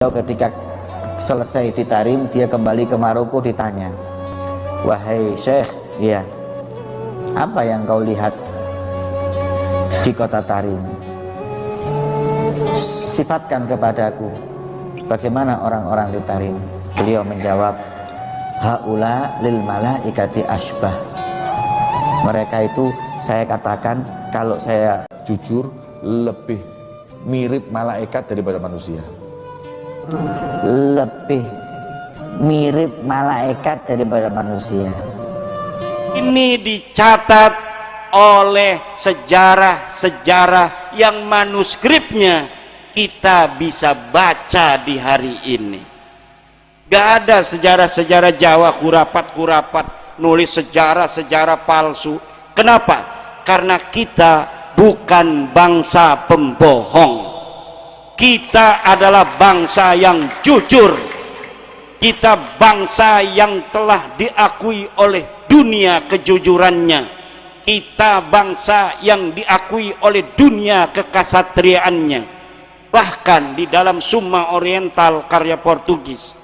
Ketika selesai ditarim, dia kembali ke Maroko, ditanya, "Wahai Syekh, ya, apa yang kau lihat di kota Tarim? Sifatkan kepadaku bagaimana orang-orang di Tarim." Beliau menjawab, "Haula lil malaikati asbah." Mereka itu, saya katakan, kalau saya jujur, lebih mirip malaikat daripada manusia. Lebih mirip malaikat daripada manusia. Ini dicatat oleh sejarah-sejarah yang manuskripnya kita bisa baca di hari ini. Gak ada sejarah-sejarah Jawa khurafat-khurafat nulis sejarah-sejarah palsu. Kenapa? Karena kita bukan bangsa pembohong. Kita adalah bangsa yang jujur. Kita bangsa yang telah diakui oleh dunia kejujurannya. Kita bangsa yang diakui oleh dunia kekasatriaannya. Bahkan di dalam Summa Oriental karya Portugis,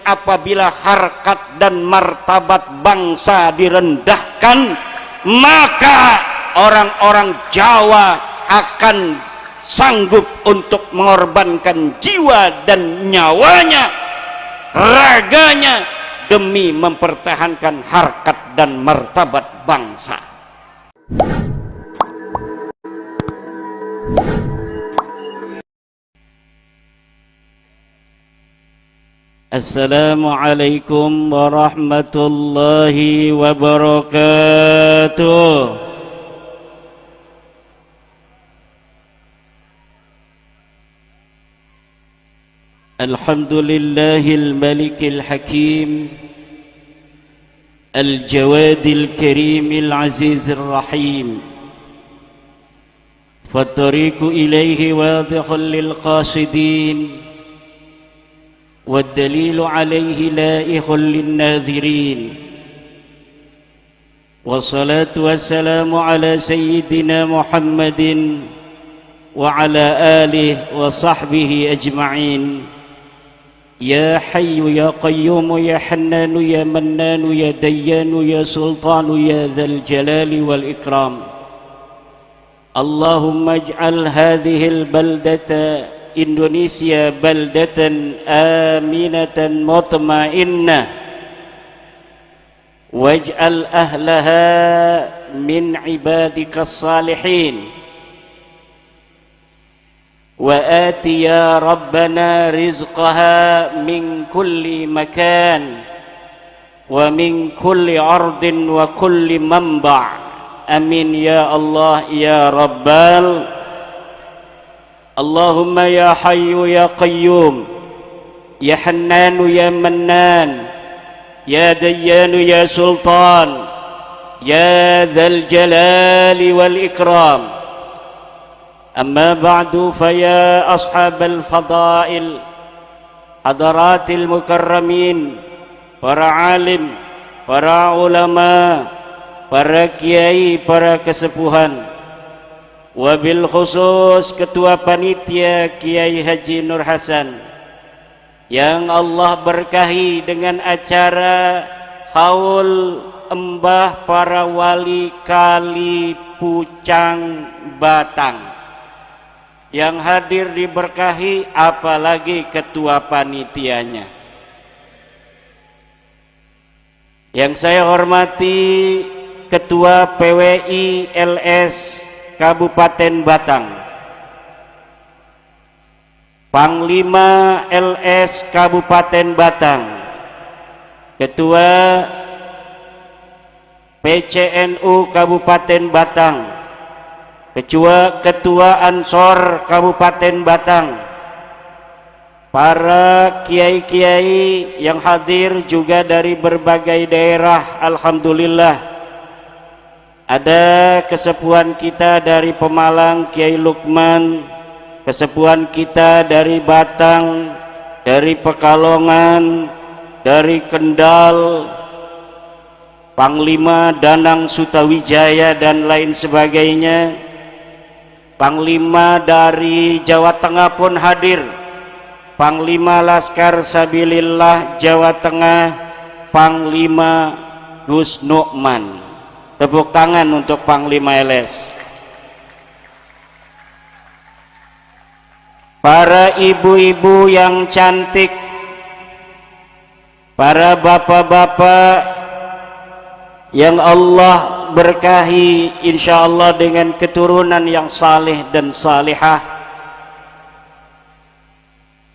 apabila harkat dan martabat bangsa direndahkan, maka orang-orang Jawa akan sanggup untuk mengorbankan jiwa dan nyawanya, raganya, demi mempertahankan harkat dan martabat bangsa. Assalamualaikum warahmatullahi wabarakatuh. Alhamdulillahil malikil hakim, al-jawadil karimil azizir rahim, fattariqu ilaihi wadihul lil qasidin, والدليل عليه لائح للناذرين، والصلاة والسلام على سيدنا محمد وعلى آله وصحبه أجمعين. يا حي يا قيوم يا حنان يا منان يا ديان يا سلطان يا ذا الجلال والإكرام، اللهم اجعل هذه البلدة Indonesia baldatan aminatan mutmainnah, waj'al ahlaha min ibadikas salihin, wa ati ya rabbana rizqaha min kulli makan wa min kulli ardin wa kulli manba'. Amin ya Allah ya Rabbal. Allahumma ya hayyu ya qayyum, ya hannanu ya mannan, ya dayyanu ya sultan, ya dhal jalali wal ikram. Amma ba'du, faya ashabal fadail, hadaratil mukarramin, para alim, para ulama, para kiai, para kesepuhan, wabil khusus ketua panitia Kiai Haji Nur Hasan yang Allah berkahi dengan acara haul embah para wali Kali Pucang Batang, yang hadir diberkahi, apalagi ketua panitianya. Yang saya hormati Ketua PWI LS Kabupaten Batang, Panglima LS Kabupaten Batang, Ketua PCNU Kabupaten Batang, Ketua Ansor Kabupaten Batang, para kiai-kiai yang hadir juga dari berbagai daerah. Alhamdulillah, ada kesepuhan kita dari Pemalang, Kiai Lukman, kesepuhan kita dari Batang, dari Pekalongan, dari Kendal, Panglima Danang Sutawijaya dan lain sebagainya. Panglima dari Jawa Tengah pun hadir, Panglima Laskar Sabilillah Jawa Tengah, Panglima Gus Nukman. Tepuk tangan untuk Panglima LS. Para ibu-ibu yang cantik, para bapak-bapak yang Allah berkahi insya Allah dengan keturunan yang saleh dan salihah,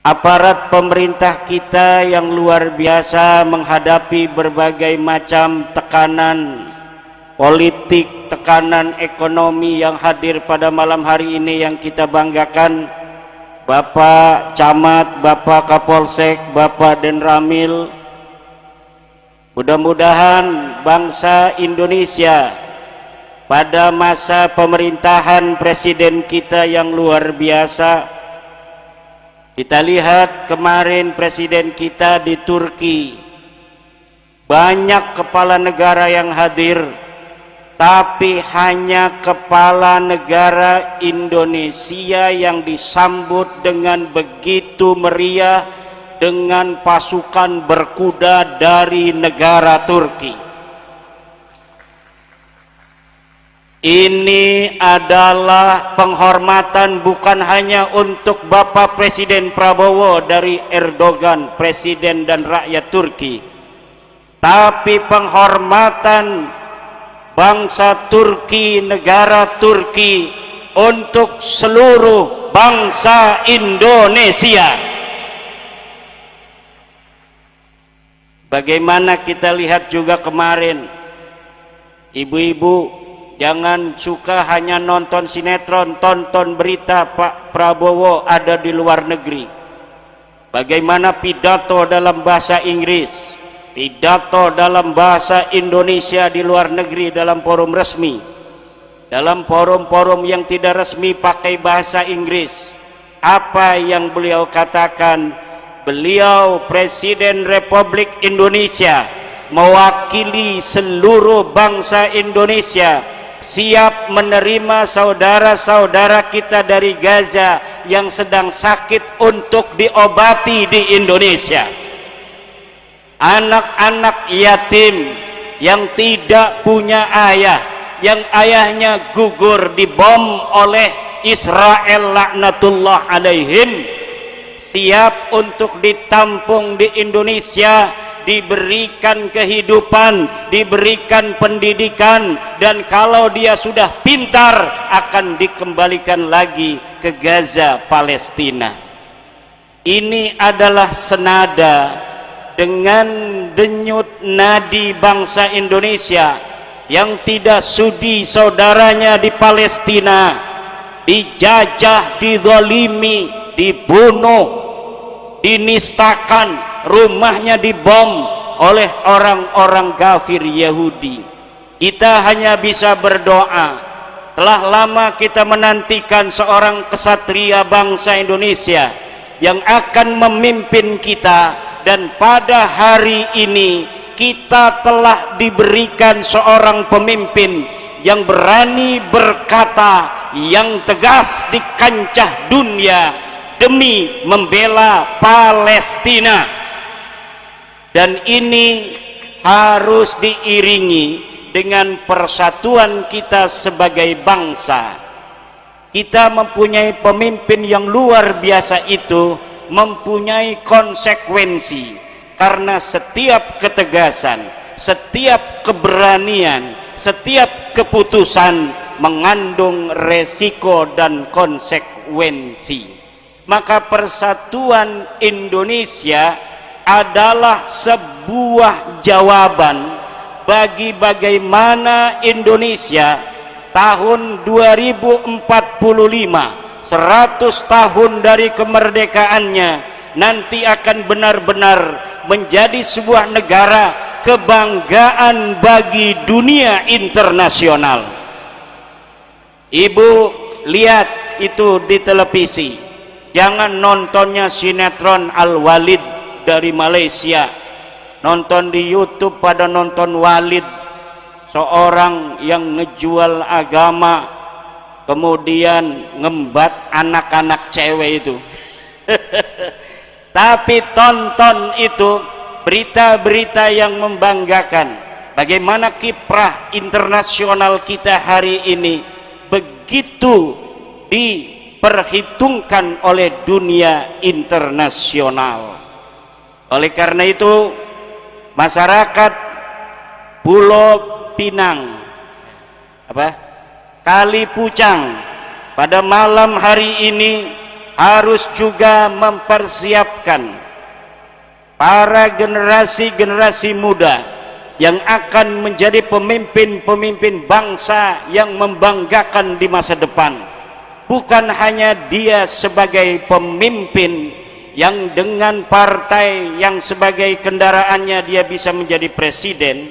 aparat pemerintah kita yang luar biasa menghadapi berbagai macam tekanan politik, tekanan ekonomi yang hadir pada malam hari ini yang kita banggakan. Bapak Camat, Bapak Kapolsek, Bapak Denramil, mudah-mudahan bangsa Indonesia pada masa pemerintahan presiden kita yang luar biasa, kita lihat kemarin presiden kita di Turki, banyak kepala negara yang hadir, tapi hanya kepala negara Indonesia yang disambut dengan begitu meriah dengan pasukan berkuda dari negara Turki. Ini adalah penghormatan bukan hanya untuk Bapak Presiden Prabowo dari Erdogan, presiden dan rakyat Turki, tapi penghormatan bangsa Turki, negara Turki untuk seluruh bangsa Indonesia. Bagaimana kita lihat juga kemarin, ibu-ibu jangan suka hanya nonton sinetron, tonton berita Pak Prabowo ada di luar negeri. Bagaimana pidato dalam bahasa Inggris, pidato dalam bahasa Indonesia di luar negeri dalam forum resmi, dalam forum-forum yang tidak resmi pakai bahasa Inggris. Apa yang beliau katakan? Beliau Presiden Republik Indonesia mewakili seluruh bangsa Indonesia, siap menerima saudara-saudara kita dari Gaza yang sedang sakit untuk diobati di Indonesia. Anak-anak yatim yang tidak punya ayah, yang ayahnya gugur dibom oleh Israel laknatullah alaihim, siap untuk ditampung di Indonesia, diberikan kehidupan, diberikan pendidikan, dan kalau dia sudah pintar akan dikembalikan lagi ke Gaza, Palestina. Ini adalah senada dengan denyut nadi bangsa Indonesia yang tidak sudi saudaranya di Palestina dijajah, dizalimi, dibunuh, dinistakan, rumahnya dibom oleh orang-orang kafir Yahudi. Kita hanya bisa berdoa. Telah lama kita menantikan seorang kesatria bangsa Indonesia yang akan memimpin kita, dan pada hari ini kita telah diberikan seorang pemimpin yang berani berkata yang tegas di kancah dunia demi membela Palestina. Dan ini harus diiringi dengan persatuan kita sebagai bangsa. Kita mempunyai pemimpin yang luar biasa itu mempunyai konsekuensi, karena setiap ketegasan, setiap keberanian, setiap keputusan mengandung resiko dan konsekuensi. Maka persatuan Indonesia adalah sebuah jawaban bagi bagaimana Indonesia tahun 2045, 100 tahun dari kemerdekaannya, nanti akan benar-benar menjadi sebuah negara kebanggaan bagi dunia internasional. Ibu lihat itu di televisi, jangan nontonnya sinetron Al-Walid dari Malaysia, nonton di YouTube pada nonton Walid, seorang yang ngejual agama kemudian ngembat anak-anak cewek itu. tapi tonton itu berita-berita yang membanggakan. Bagaimana kiprah internasional kita hari ini begitu diperhitungkan oleh dunia internasional. Oleh karena itu, masyarakat Pulau Pinang, Kali Pucang, pada malam hari ini harus juga mempersiapkan para generasi-generasi muda yang akan menjadi pemimpin-pemimpin bangsa yang membanggakan di masa depan. Bukan hanya dia sebagai pemimpin yang dengan partai yang sebagai kendaraannya dia bisa menjadi presiden,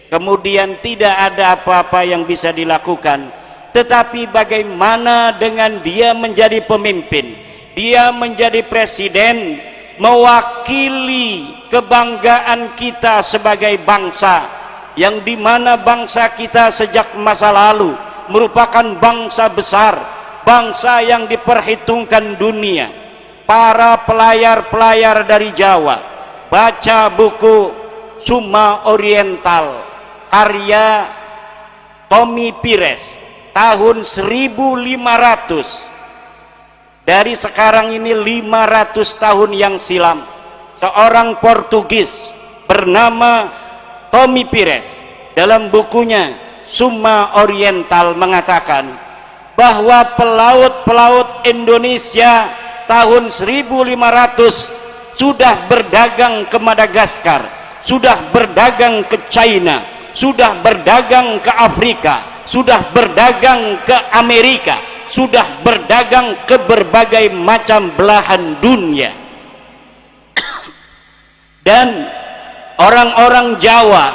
kemudian tidak ada apa-apa yang bisa dilakukan, tetapi bagaimana dengan dia menjadi pemimpin, dia menjadi presiden, mewakili kebanggaan kita sebagai bangsa, yang dimana bangsa kita sejak masa lalu merupakan bangsa besar, bangsa yang diperhitungkan dunia. Para pelayar-pelayar dari Jawa baca buku Summa Oriental karya Tommy Pires tahun 1500, dari sekarang ini 500 tahun yang silam. Seorang Portugis bernama Tommy Pires dalam bukunya Summa Oriental mengatakan bahwa pelaut-pelaut Indonesia tahun 1500 sudah berdagang ke Madagaskar, sudah berdagang ke China, sudah berdagang ke Afrika, sudah berdagang ke Amerika, sudah berdagang ke berbagai macam belahan dunia. Dan orang-orang Jawa,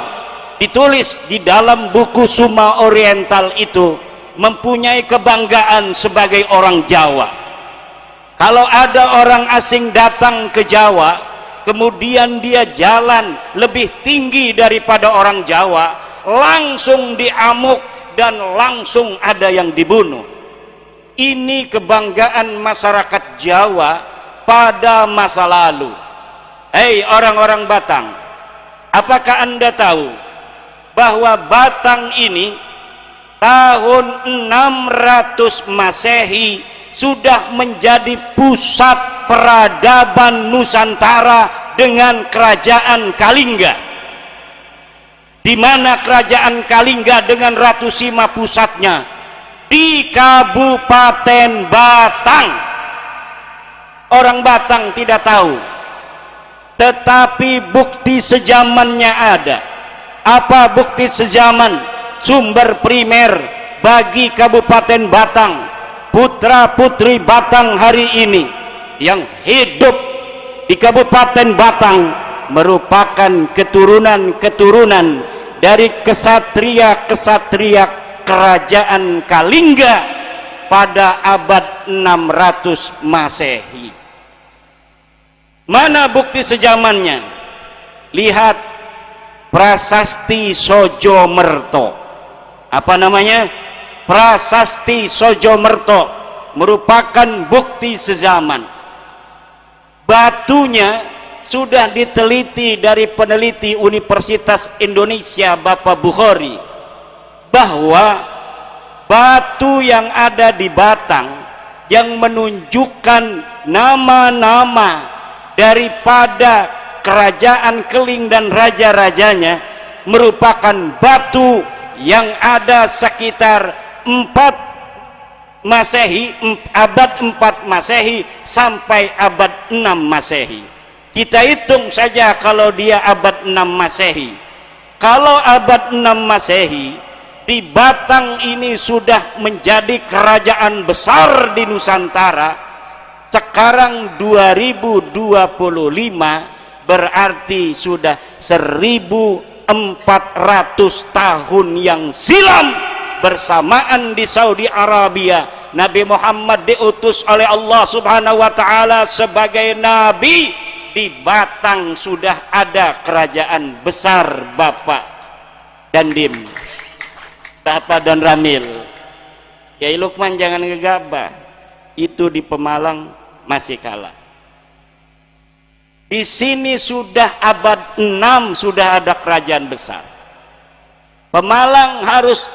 ditulis di dalam buku Summa Oriental itu, mempunyai kebanggaan sebagai orang Jawa. Kalau ada orang asing datang ke Jawa, kemudian dia jalan lebih tinggi daripada orang Jawa, langsung diamuk dan langsung ada yang dibunuh. Ini kebanggaan masyarakat Jawa pada masa lalu. Hei orang-orang Batang, apakah Anda tahu bahwa Batang ini tahun 600 Masehi sudah menjadi pusat peradaban Nusantara dengan kerajaan Kalingga, di mana kerajaan Kalingga dengan Ratu Sima pusatnya di Kabupaten Batang. Orang Batang tidak tahu, tetapi bukti sejamannya ada. Apa bukti sejaman? Sumber primer bagi Kabupaten Batang, putra-putri Batang hari ini yang hidup di Kabupaten Batang merupakan keturunan-keturunan dari kesatria-kesatria kerajaan Kalingga pada abad 600 Masehi. Mana bukti sejamannya? Lihat Prasasti Sojomerto. Apa namanya? Prasasti Sojomerto merupakan bukti sezaman. Batunya sudah diteliti dari peneliti Universitas Indonesia Bapak Bukhari, bahwa batu yang ada di Batang yang menunjukkan nama-nama daripada kerajaan Keling dan raja-rajanya merupakan batu yang ada sekitar 4 Masehi, abad 4 Masehi sampai abad 6 Masehi. Kita hitung saja kalau dia abad 6 Masehi. Kalau abad 6 Masehi, di Batang ini sudah menjadi kerajaan besar di Nusantara. Sekarang 2025 berarti sudah 1400 tahun yang silam. Bersamaan di Saudi Arabia, Nabi Muhammad diutus oleh Allah Subhanahu wa Ta'ala sebagai nabi. Di Batang sudah ada kerajaan besar Bapak dan Dim, Bapak dan Ramil. Yai Lukman jangan gegabah, itu di Pemalang masih kalah. Di sini sudah abad 6 sudah ada kerajaan besar. Pemalang harus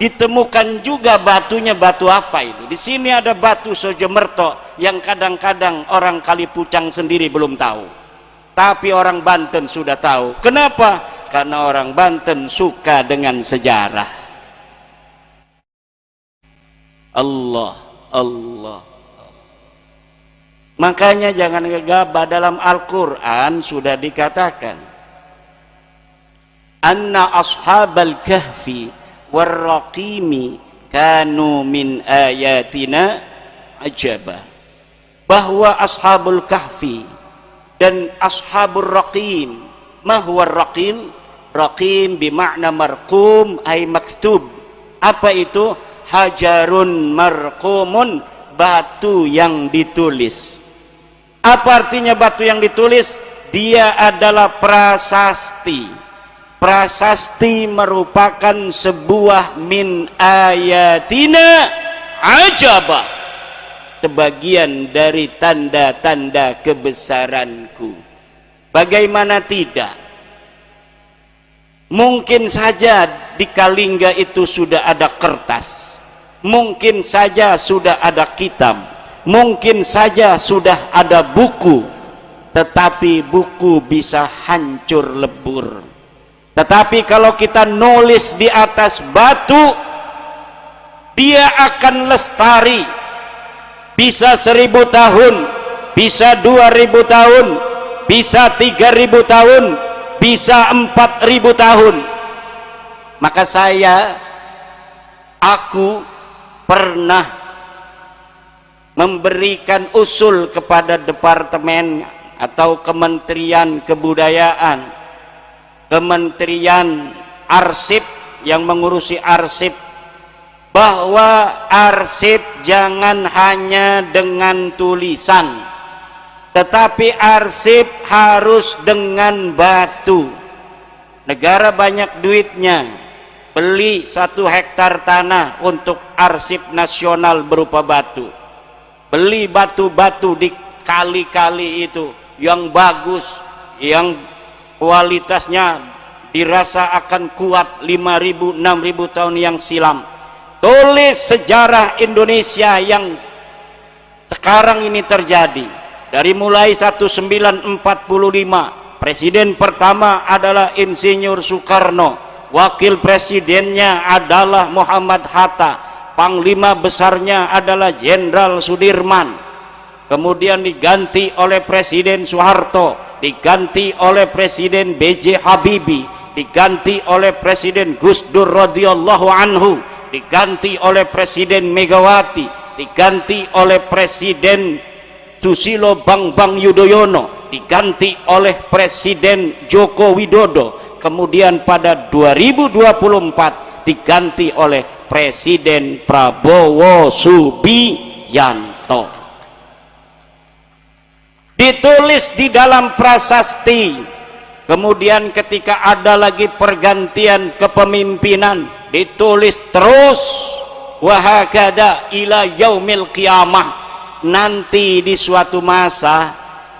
ditemukan juga batunya, batu apa itu. Di sini ada batu Sojemerto yang kadang-kadang orang Kalipucang sendiri belum tahu, tapi orang Banten sudah tahu. Kenapa? Karena orang Banten suka dengan sejarah. Allah, Allah. Makanya jangan gegabah, dalam Al-Quran sudah dikatakan, anna ashabal kahfi warraqimi kanu min ayatina ajaba, bahwa ashabul kahfi dan ashabul raqim. Mahwar raqim? Raqim bimakna marqum ay maktub. Apa itu? Hajarun marqumun, batu yang ditulis. Apa artinya batu yang ditulis? Dia adalah prasasti. Prasasti merupakan sebuah min ayatina ajaba, sebagian dari tanda-tanda kebesaranku. Bagaimana tidak? Mungkin saja di Kalingga itu sudah ada kertas, mungkin saja sudah ada kitab, mungkin saja sudah ada buku, tetapi buku bisa hancur lebur. Tetapi kalau kita nulis di atas batu, dia akan lestari. Bisa 1000 tahun, bisa 2000 tahun, bisa 3000 tahun, bisa 4000 tahun. Maka aku pernah memberikan usul kepada departemen atau Kementerian Kebudayaan, Kementerian Arsip yang mengurusi arsip, bahwa arsip jangan hanya dengan tulisan, tetapi arsip harus dengan batu. Negara banyak duitnya, beli 1 hektar tanah untuk arsip nasional berupa batu, beli batu-batu di kali-kali itu yang bagus, yang kualitasnya dirasa akan kuat 5000 6000 tahun yang silam. Tulis sejarah Indonesia yang sekarang ini terjadi. Dari mulai 1945, presiden pertama adalah Insinyur Soekarno, wakil presidennya adalah Muhammad Hatta, panglima besarnya adalah Jenderal Sudirman, kemudian diganti oleh Presiden Soeharto, diganti oleh Presiden B.J. Habibie, diganti oleh Presiden Gus Dur radhiyallahu anhu, diganti oleh Presiden Megawati, diganti oleh Presiden Susilo Bambang Yudhoyono, diganti oleh Presiden Joko Widodo, kemudian pada 2024 diganti oleh Presiden Prabowo Subianto. Ditulis di dalam prasasti. Kemudian ketika ada lagi pergantian kepemimpinan, ditulis terus, wahakada ila yaumil qiyamah. Nanti di suatu masa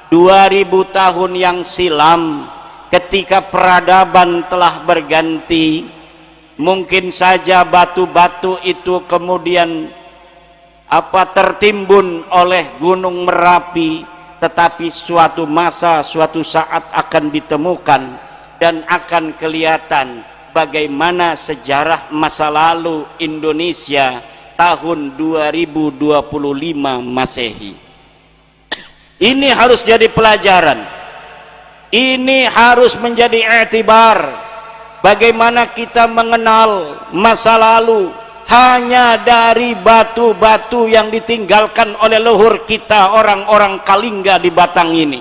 2000 tahun yang silam, ketika peradaban telah berganti, mungkin saja batu-batu itu kemudian tertimbun oleh Gunung Merapi, tetapi suatu masa, suatu saat akan ditemukan dan akan kelihatan bagaimana sejarah masa lalu Indonesia tahun 2025 Masehi. Ini harus jadi pelajaran, ini harus menjadi i'tibar. Bagaimana kita mengenal masa lalu hanya dari batu-batu yang ditinggalkan oleh leluhur kita, orang-orang Kalingga di Batang ini.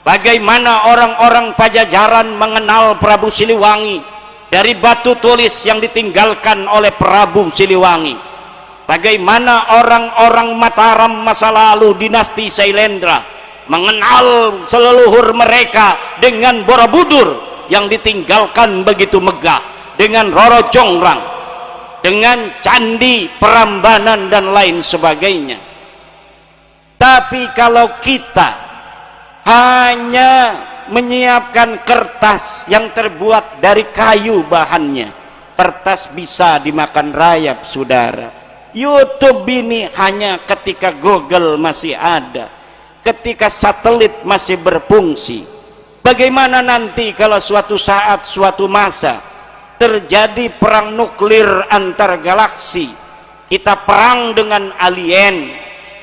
Bagaimana orang-orang Pajajaran mengenal Prabu Siliwangi dari batu tulis yang ditinggalkan oleh Prabu Siliwangi. Bagaimana orang-orang Mataram masa lalu dinasti Sailendra mengenal seleluhur mereka dengan Borobudur yang ditinggalkan begitu megah, dengan Roro Jonggrang, dengan Candi Prambanan dan lain sebagainya. Tapi kalau kita hanya menyiapkan kertas yang terbuat dari kayu bahannya. Kertas bisa dimakan rayap, saudara. YouTube ini hanya ketika Google masih ada, ketika satelit masih berfungsi. Bagaimana nanti kalau suatu saat, suatu masa terjadi perang nuklir antar galaksi, kita perang dengan alien,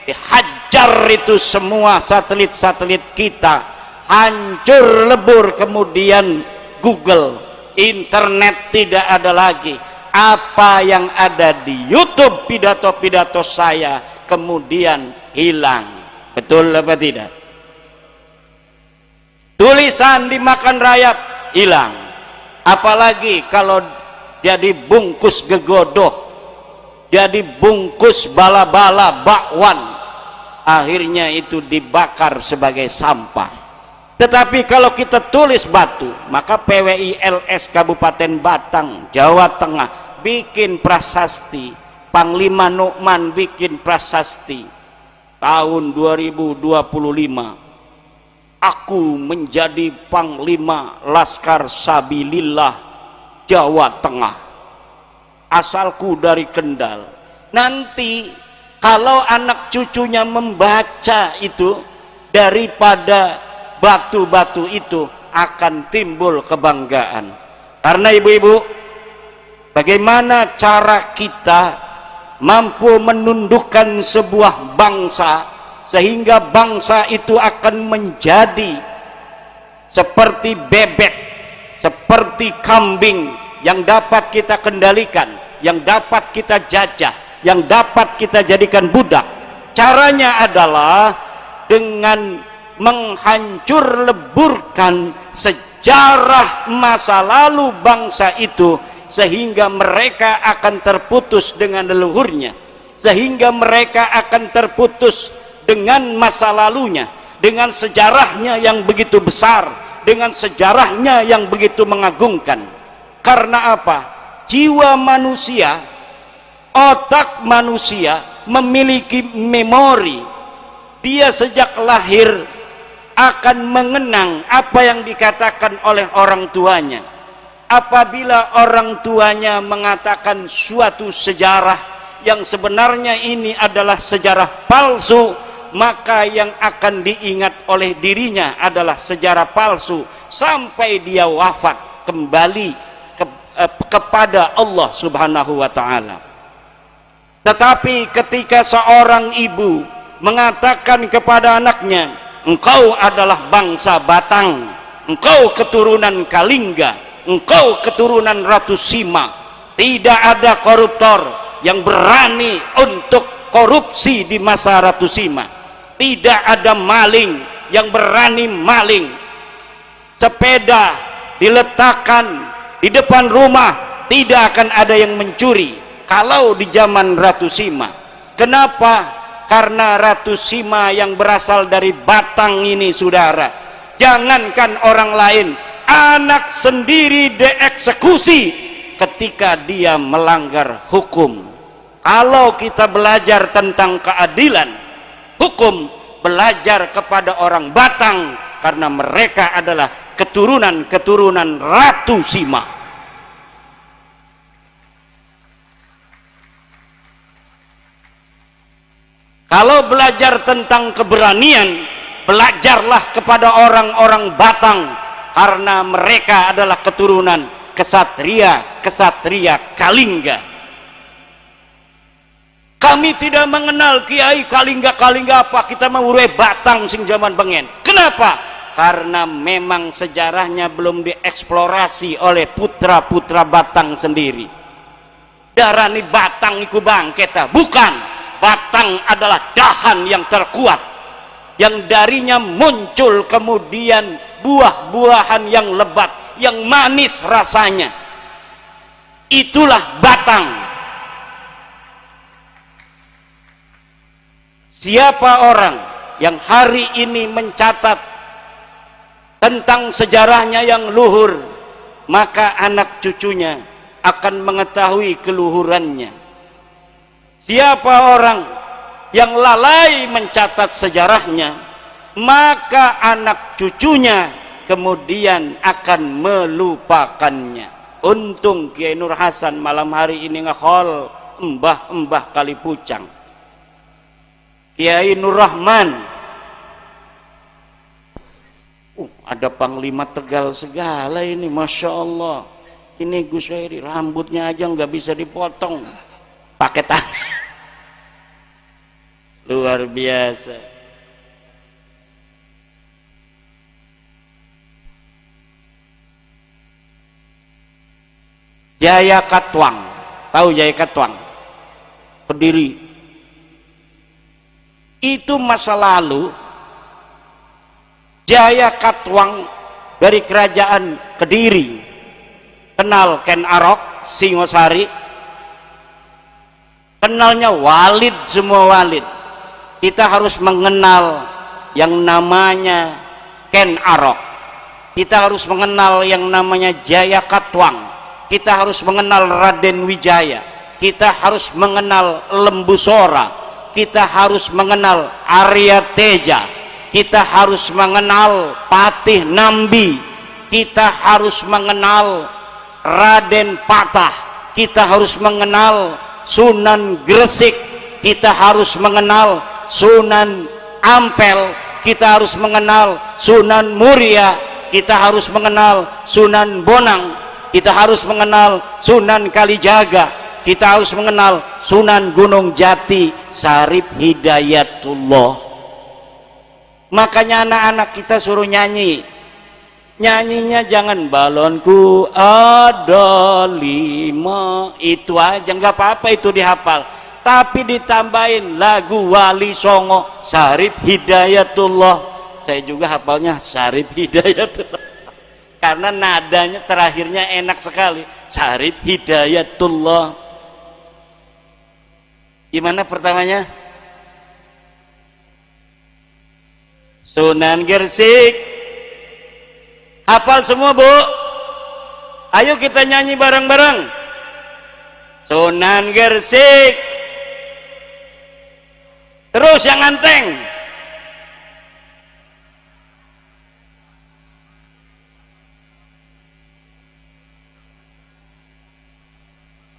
dihajar itu semua satelit-satelit kita, hancur lebur, kemudian Google, internet tidak ada lagi. Apa yang ada di YouTube, pidato-pidato saya kemudian hilang. Betul apa tidak? Tulisan dimakan rayap, hilang. Apalagi kalau jadi bungkus gegodoh, jadi bungkus bala-bala bakwan, akhirnya itu dibakar sebagai sampah. Tetapi kalau kita tulis batu, maka PWILS Kabupaten Batang, Jawa Tengah bikin prasasti, Panglima Nu'man bikin prasasti tahun 2025, aku menjadi Panglima Laskar Sabilillah Jawa Tengah, asalku dari Kendal. Nanti kalau anak cucunya membaca itu, daripada batu-batu itu akan timbul kebanggaan. Karena ibu-ibu, bagaimana cara kita mampu menundukkan sebuah bangsa sehingga bangsa itu akan menjadi seperti bebek, seperti kambing yang dapat kita kendalikan, yang dapat kita jajah, yang dapat kita jadikan budak. Caranya adalah dengan menghancur leburkan sejarah masa lalu bangsa itu, sehingga mereka akan terputus dengan leluhurnya, sehingga mereka akan terputus dengan masa lalunya, dengan sejarahnya yang begitu besar, dengan sejarahnya yang begitu mengagumkan. Karena apa? Jiwa manusia, otak manusia memiliki memori. Dia sejak lahir akan mengenang apa yang dikatakan oleh orang tuanya. Apabila orang tuanya mengatakan suatu sejarah yang sebenarnya ini adalah sejarah palsu, maka yang akan diingat oleh dirinya adalah sejarah palsu sampai dia wafat kembali kepada Allah Subhanahu wa ta'ala. Tetapi ketika seorang ibu mengatakan kepada anaknya, engkau adalah bangsa Batang, engkau keturunan Kalingga, engkau keturunan Ratu Sima, tidak ada koruptor yang berani untuk korupsi di masa Ratu Sima, tidak ada maling yang berani maling. Sepeda diletakkan di depan rumah, tidak akan ada yang mencuri kalau di zaman Ratu Sima. Kenapa? Karena Ratu Sima yang berasal dari Batang ini, saudara, jangankan orang lain, anak sendiri dieksekusi ketika dia melanggar hukum. Kalau kita belajar tentang keadilan hukum, belajar kepada orang Batang, karena mereka adalah keturunan-keturunan Ratu Sima. Kalau belajar tentang keberanian, belajarlah kepada orang-orang Batang, karena mereka adalah keturunan kesatria Kalingga. Kami tidak mengenal Kiai Kalingga apa, kita mengurus Batang sing zaman bengen. Kenapa? Karena memang sejarahnya belum dieksplorasi oleh putra-putra Batang sendiri. Darani Batang iku bangketa, bukan. Batang adalah dahan yang terkuat, yang darinya muncul kemudian buah-buahan yang lebat, yang manis rasanya. Itulah Batang. Siapa orang yang hari ini mencatat tentang sejarahnya yang luhur, maka anak cucunya akan mengetahui keluhurannya. Siapa orang yang lalai mencatat sejarahnya, maka anak cucunya kemudian akan melupakannya. Untung Kiai Nur Hasan malam hari ini ngehol embah-embah kali pucang, Kiai Nur Rahman. Ada Panglima Tegal segala ini, Masya Allah. Ini Gus Heri rambutnya aja nggak bisa dipotong pakai tangan. Luar biasa. Jaya Katwang, tahu Jaya Katwang? Kediri. Itu masa lalu. Jaya Katwang dari kerajaan Kediri. Kenal Ken Arok, Singosari. Kenalnya Walid, semua Walid. Kita harus mengenal yang namanya Ken Arok. Kita harus mengenal yang namanya Jaya Katwang. Kita harus mengenal Raden Wijaya. Kita harus mengenal Lembu Sora. Kita harus mengenal Arya Teja. Kita harus mengenal Patih Nambi. Kita harus mengenal Raden Patah. Kita harus mengenal Sunan Gresik. Kita harus mengenal Sunan Ampel. Kita harus mengenal Sunan Muria. Kita harus mengenal Sunan Bonang. Kita harus mengenal Sunan Kalijaga. Kita harus mengenal Sunan Gunung Jati, Sarip Hidayatullah. Makanya anak-anak kita suruh nyanyi. Nyanyinya jangan balonku ada 5. Itu aja, nggak apa-apa itu dihafal. Tapi ditambahin lagu Wali Songo, Sarip Hidayatullah. Saya juga hafalnya Sarip Hidayatullah. Karena nadanya terakhirnya enak sekali, Sarip Hidayatullah. Gimana pertamanya? Sunan Gresik. Hafal semua, Bu? Ayo kita nyanyi bareng-bareng. Sunan Gresik. Terus yang anteng.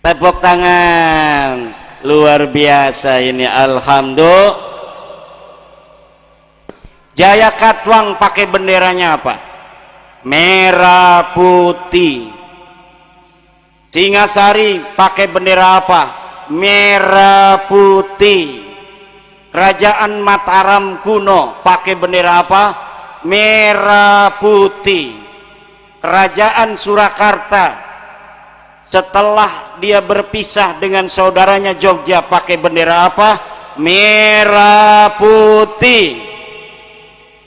Tepuk tangan. Luar biasa ini, alhamdulillah. Jaya Katwang pakai benderanya apa? Merah putih. Singasari pakai bendera apa? Merah putih. Kerajaan Mataram kuno pakai bendera apa? Merah putih. Kerajaan Surakarta setelah dia berpisah dengan saudaranya Jogja pakai bendera apa? Merah putih.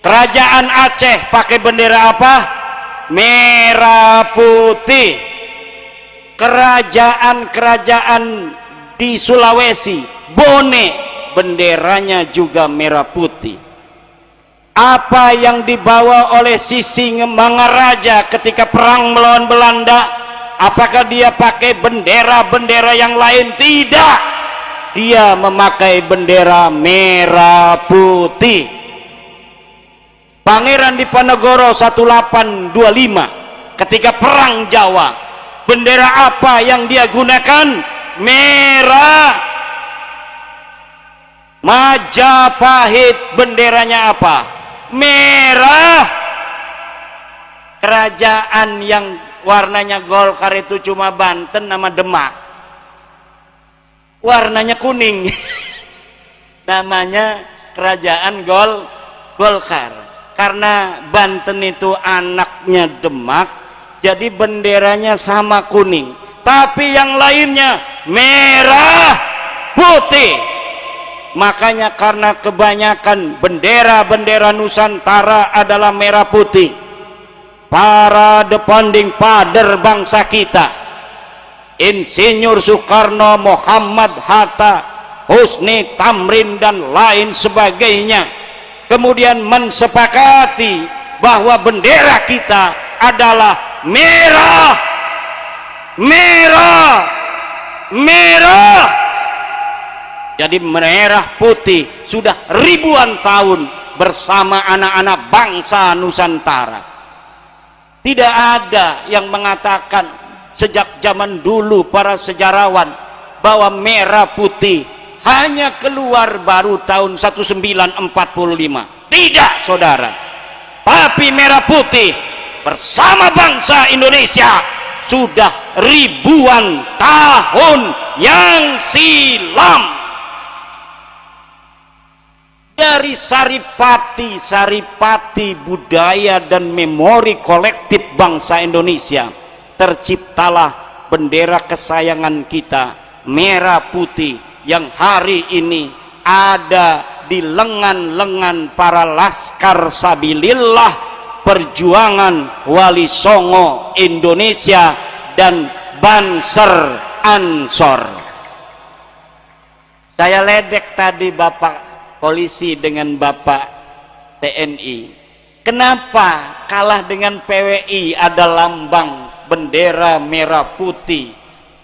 Kerajaan Aceh pakai bendera apa? Merah putih. Kerajaan-kerajaan di Sulawesi, Bone, benderanya juga merah putih. Apa yang dibawa oleh Sisingamangaraja ketika perang melawan Belanda? Apakah dia pakai bendera-bendera yang lain? Tidak. Dia memakai bendera merah putih. Pangeran Diponegoro 1825 ketika perang Jawa, bendera apa yang dia gunakan? Merah. Majapahit benderanya apa? Merah. Kerajaan yang warnanya Golkar itu cuma Banten sama Demak, warnanya kuning. Namanya kerajaan Golkar. Karena Banten itu anaknya Demak, jadi benderanya sama kuning, tapi yang lainnya merah putih. Makanya karena kebanyakan bendera-bendera Nusantara adalah merah putih, para depending father bangsa kita, Insinyur Soekarno, Muhammad Hatta, Husni Tamrin dan lain sebagainya, kemudian mensepakati bahwa bendera kita adalah merah, merah, merah. Jadi merah putih sudah ribuan tahun bersama anak-anak bangsa Nusantara. Tidak ada yang mengatakan sejak zaman dulu para sejarawan bahwa merah putih hanya keluar baru tahun 1945. Tidak, saudara. Tapi merah putih bersama bangsa Indonesia sudah ribuan tahun yang silam. Dari saripati budaya dan memori kolektif bangsa Indonesia terciptalah bendera kesayangan kita, merah putih, yang hari ini ada di lengan-lengan para laskar sabilillah perjuangan Wali Songo Indonesia dan Banser Ansor. Saya ledek tadi Bapak polisi dengan Bapak TNI. Kenapa kalah dengan PWI? Ada lambang bendera merah putih.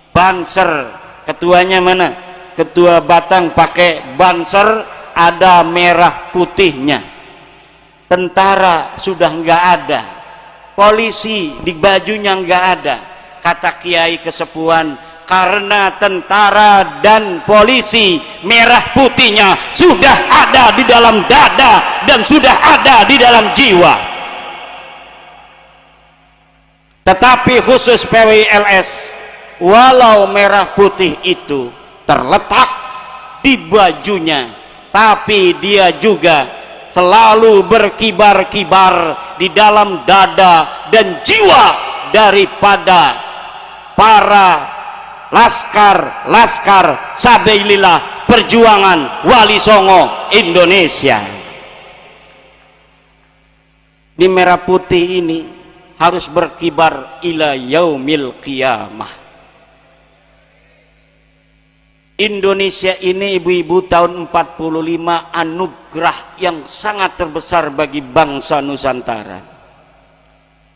Banser, ketuanya mana? Ketua Batang pakai banser, ada merah putihnya. Tentara sudah nggak ada, polisi di bajunya nggak ada. Kata Kiai Kesepuhan, karena tentara dan polisi merah putihnya sudah ada di dalam dada dan sudah ada di dalam jiwa. Tetapi khusus PWLS, walau merah putih itu terletak di bajunya, tapi dia juga selalu berkibar-kibar di dalam dada dan jiwa daripada para laskar sabilillah perjuangan Wali Songo Indonesia. Di merah putih ini harus berkibar ila yaumil qiyamah. Indonesia ini ibu-ibu tahun 45 anugerah yang sangat terbesar bagi bangsa Nusantara.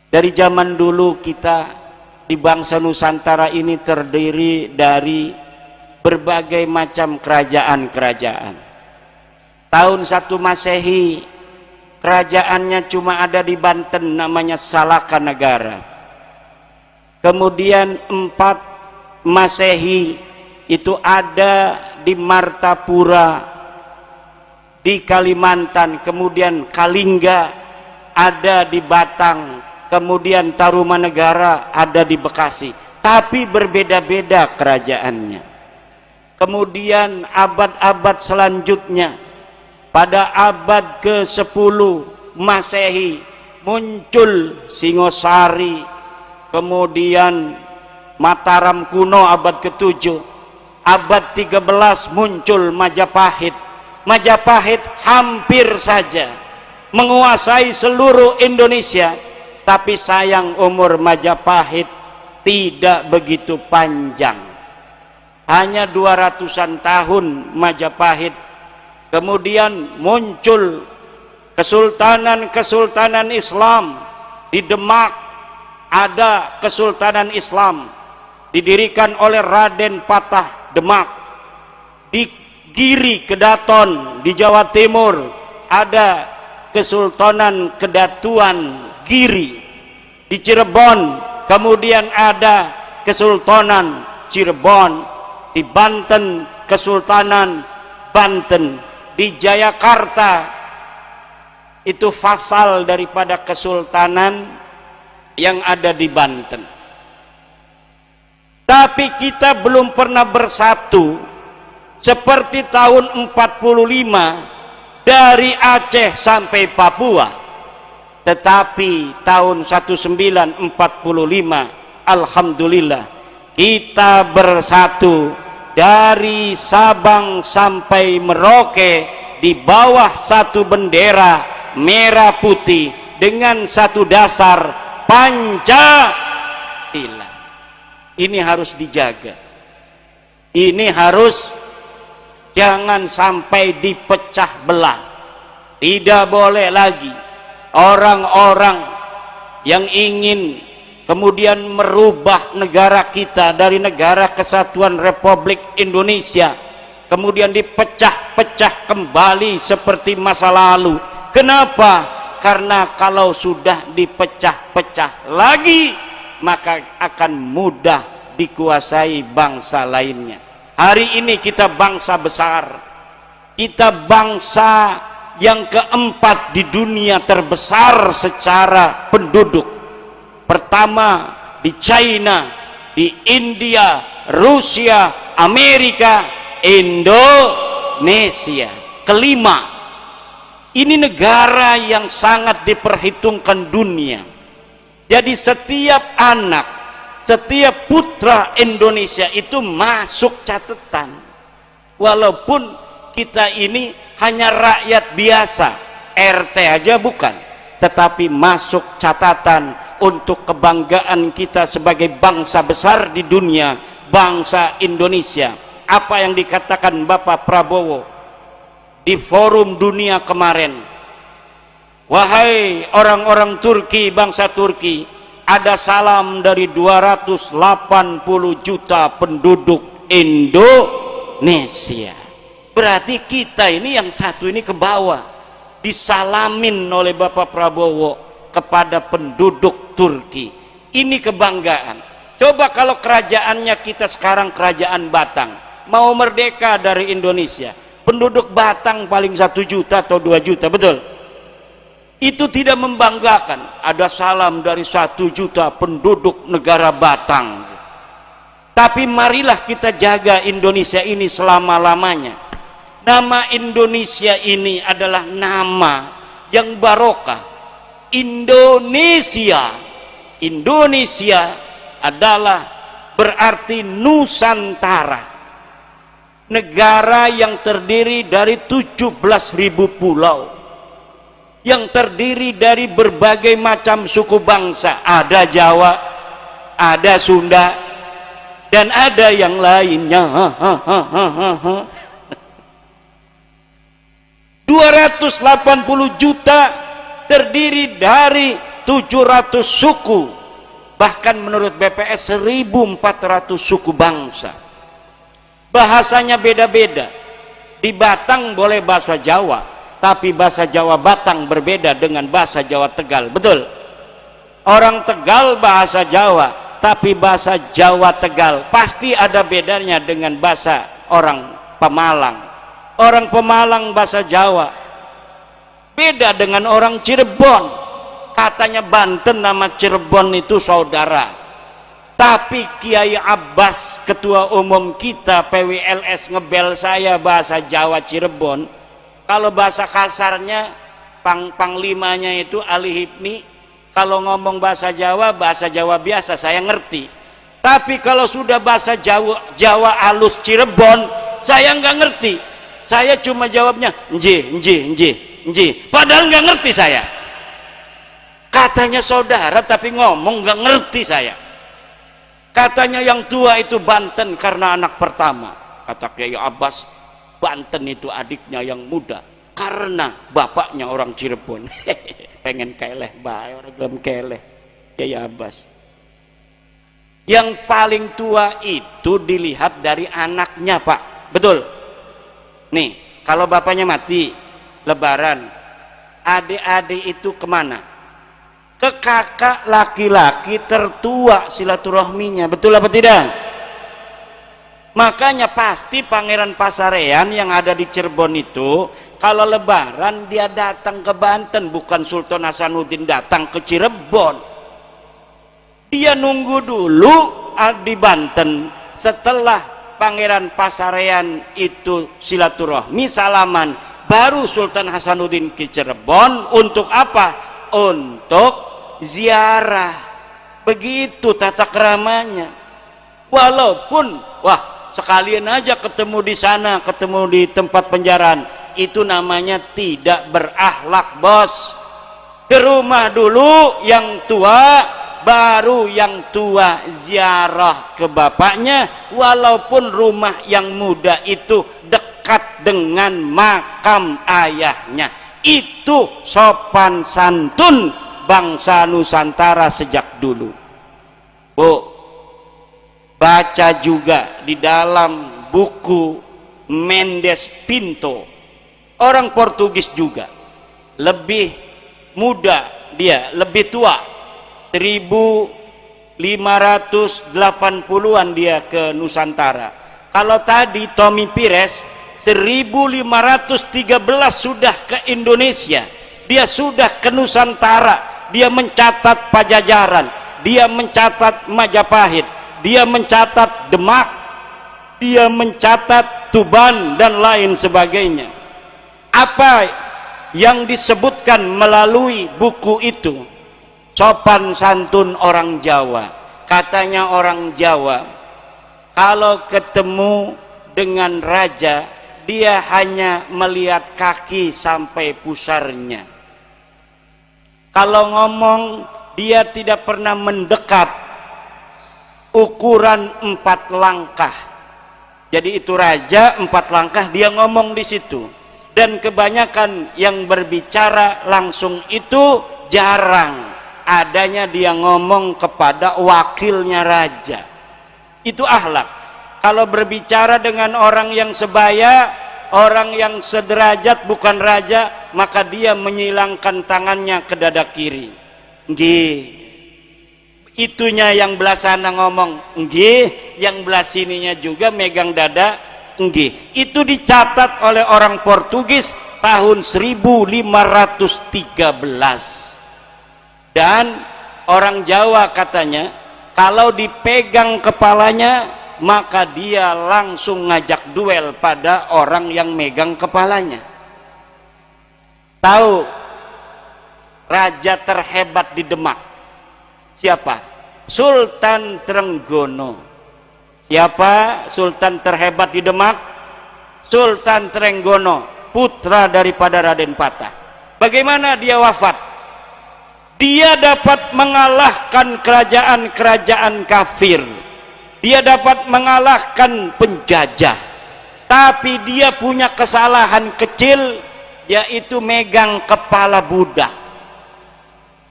Dari zaman dulu kita di bangsa Nusantara ini terdiri dari berbagai macam kerajaan-kerajaan. Tahun 1 Masehi kerajaannya cuma ada di Banten, namanya Salaka Negara. Kemudian 4 Masehi itu ada di Martapura di Kalimantan, kemudian Kalingga ada di Batang, kemudian Tarumanegara ada di Bekasi, tapi berbeda-beda kerajaannya. Kemudian abad-abad selanjutnya, pada abad ke-10 Masehi muncul Singosari, kemudian Mataram kuno abad ke-7, abad 13 muncul Majapahit. Majapahit hampir saja menguasai seluruh Indonesia, tapi sayang umur Majapahit tidak begitu panjang, hanya 200-an tahun Majapahit. Kemudian muncul kesultanan Islam. Di Demak ada kesultanan Islam didirikan oleh Raden Patah Demak. Di Giri Kedaton di Jawa Timur ada Kesultanan Kedatuan Giri. Di Cirebon kemudian ada Kesultanan Cirebon. Di Banten Kesultanan Banten. Di Jayakarta itu fasal daripada kesultanan yang ada di Banten. Tapi kita belum pernah bersatu seperti tahun 45 dari Aceh sampai Papua. Tetapi tahun 1945 alhamdulillah kita bersatu dari Sabang sampai Merauke di bawah satu bendera merah putih dengan satu dasar Pancasila. Ini harus dijaga, ini harus jangan sampai dipecah belah. Tidak boleh lagi orang-orang yang ingin kemudian merubah negara kita dari negara kesatuan Republik Indonesia kemudian dipecah-pecah kembali seperti masa lalu. Kenapa? Karena kalau sudah dipecah-pecah lagi, maka akan mudah dikuasai bangsa lainnya. Hari ini kita bangsa besar, kita bangsa yang keempat di dunia terbesar secara penduduk. Pertama di China, di India, Rusia, Amerika, Indonesia. Kelima, ini negara yang sangat diperhitungkan dunia. Jadi setiap anak, setiap putra Indonesia itu masuk catatan. Walaupun kita ini hanya rakyat biasa, RT aja bukan, tetapi masuk catatan untuk kebanggaan kita sebagai bangsa besar di dunia, bangsa Indonesia. Apa yang dikatakan Bapak Prabowo di forum dunia kemarin, wahai orang-orang Turki, bangsa Turki, ada salam dari 280 juta penduduk Indonesia. Berarti kita ini yang satu ini ke bawah, disalamin oleh Bapak Prabowo kepada penduduk Turki. Ini kebanggaan. Coba kalau kerajaannya kita sekarang kerajaan Batang mau merdeka dari Indonesia, penduduk Batang paling 1 juta atau 2 juta, betul? Itu tidak membanggakan. Ada salam dari 1 juta penduduk negara Batang. Tapi marilah kita jaga Indonesia ini selama-lamanya. Nama Indonesia ini adalah nama yang barokah. Indonesia, Indonesia adalah berarti Nusantara, negara yang terdiri dari 17.000 pulau, yang terdiri dari berbagai macam suku bangsa. Ada Jawa, ada Sunda, dan ada yang lainnya. 280 juta terdiri dari 700 suku, bahkan menurut BPS 1.400 suku bangsa. Bahasanya beda-beda. Di Batang boleh bahasa Jawa, tapi bahasa Jawa Batang berbeda dengan bahasa Jawa Tegal, betul? Orang Tegal bahasa Jawa, tapi bahasa Jawa Tegal pasti ada bedanya dengan bahasa orang Pemalang. Orang Pemalang bahasa Jawa beda dengan orang Cirebon. Katanya Banten nama Cirebon itu saudara, tapi Kiai Abbas, ketua umum kita PWLS, ngebel saya bahasa Jawa Cirebon. Kalau bahasa kasarnya panglimanya itu Ali Hipni, kalau ngomong bahasa Jawa biasa saya ngerti. Tapi kalau sudah bahasa Jawa halus Cirebon, saya nggak ngerti. Saya cuma jawabnya nje. Padahal nggak ngerti saya. Katanya saudara tapi ngomong nggak ngerti saya. Katanya yang tua itu Banten karena anak pertama. Kata Kiai Abbas, Banten itu adiknya yang muda karena bapaknya orang Cirebon. Pengen keleh bae orang gelem keleh. Kiai Abbas. Yang paling tua itu dilihat dari anaknya, Pak. Betul? Nih, kalau bapaknya mati lebaran, adik-adik itu kemana? Ke kakak laki-laki tertua silaturahminya, betul apa tidak? Makanya pasti Pangeran Pasarean yang ada di Cirebon itu kalau lebaran dia datang ke Banten, bukan Sultan Hasanuddin datang ke Cirebon. Dia nunggu dulu di Banten, setelah Pangeran Pasarean itu silaturahmi salaman, baru Sultan Hasanuddin ke Cirebon. Untuk apa? Untuk ziarah. Begitu tata keramanya. Walaupun sekalian aja ketemu di sana, ketemu di tempat penjaraan, itu namanya tidak berakhlak, bos. Ke rumah dulu yang tua, baru yang tua ziarah ke bapaknya. Walaupun rumah yang muda itu dekat dengan makam ayahnya. Itu sopan santun bangsa Nusantara sejak dulu. Bu, baca juga di dalam buku Mendes Pinto, orang Portugis juga. lebih muda, dia lebih tua, 1580-an dia ke Nusantara. Kalau tadi Tommy Pires 1513 sudah ke Indonesia, dia sudah ke Nusantara, dia mencatat Pajajaran, dia mencatat Majapahit, dia mencatat Demak, dia mencatat Tuban dan lain sebagainya. Apa yang disebutkan melalui buku itu? Sopan santun orang Jawa. Katanya orang Jawa, kalau ketemu dengan raja, dia hanya melihat kaki sampai pusarnya. Kalau ngomong, dia tidak pernah mendekat ukuran 4 langkah. Jadi itu raja 4 langkah dia ngomong di situ. Dan kebanyakan yang berbicara langsung itu jarang. Adanya dia ngomong kepada wakilnya raja. Itu akhlak. Kalau berbicara dengan orang yang sebaya, orang yang sederajat bukan raja, maka dia menyilangkan tangannya ke dada kiri. Nggih. Itunya yang belah sana ngomong nggih, yang belah sininya juga megang dada nggih. Itu dicatat oleh orang Portugis tahun 1513. Dan orang Jawa katanya kalau dipegang kepalanya maka dia langsung ngajak duel pada orang yang megang kepalanya. Tahu raja terhebat di Demak siapa? Sultan Trenggono. Siapa sultan terhebat di Demak? Sultan Trenggono, putra daripada Raden Patah. Bagaimana dia wafat? Dia dapat mengalahkan kerajaan-kerajaan kafir, dia dapat mengalahkan penjajah, tapi dia punya kesalahan kecil, yaitu megang kepala budak.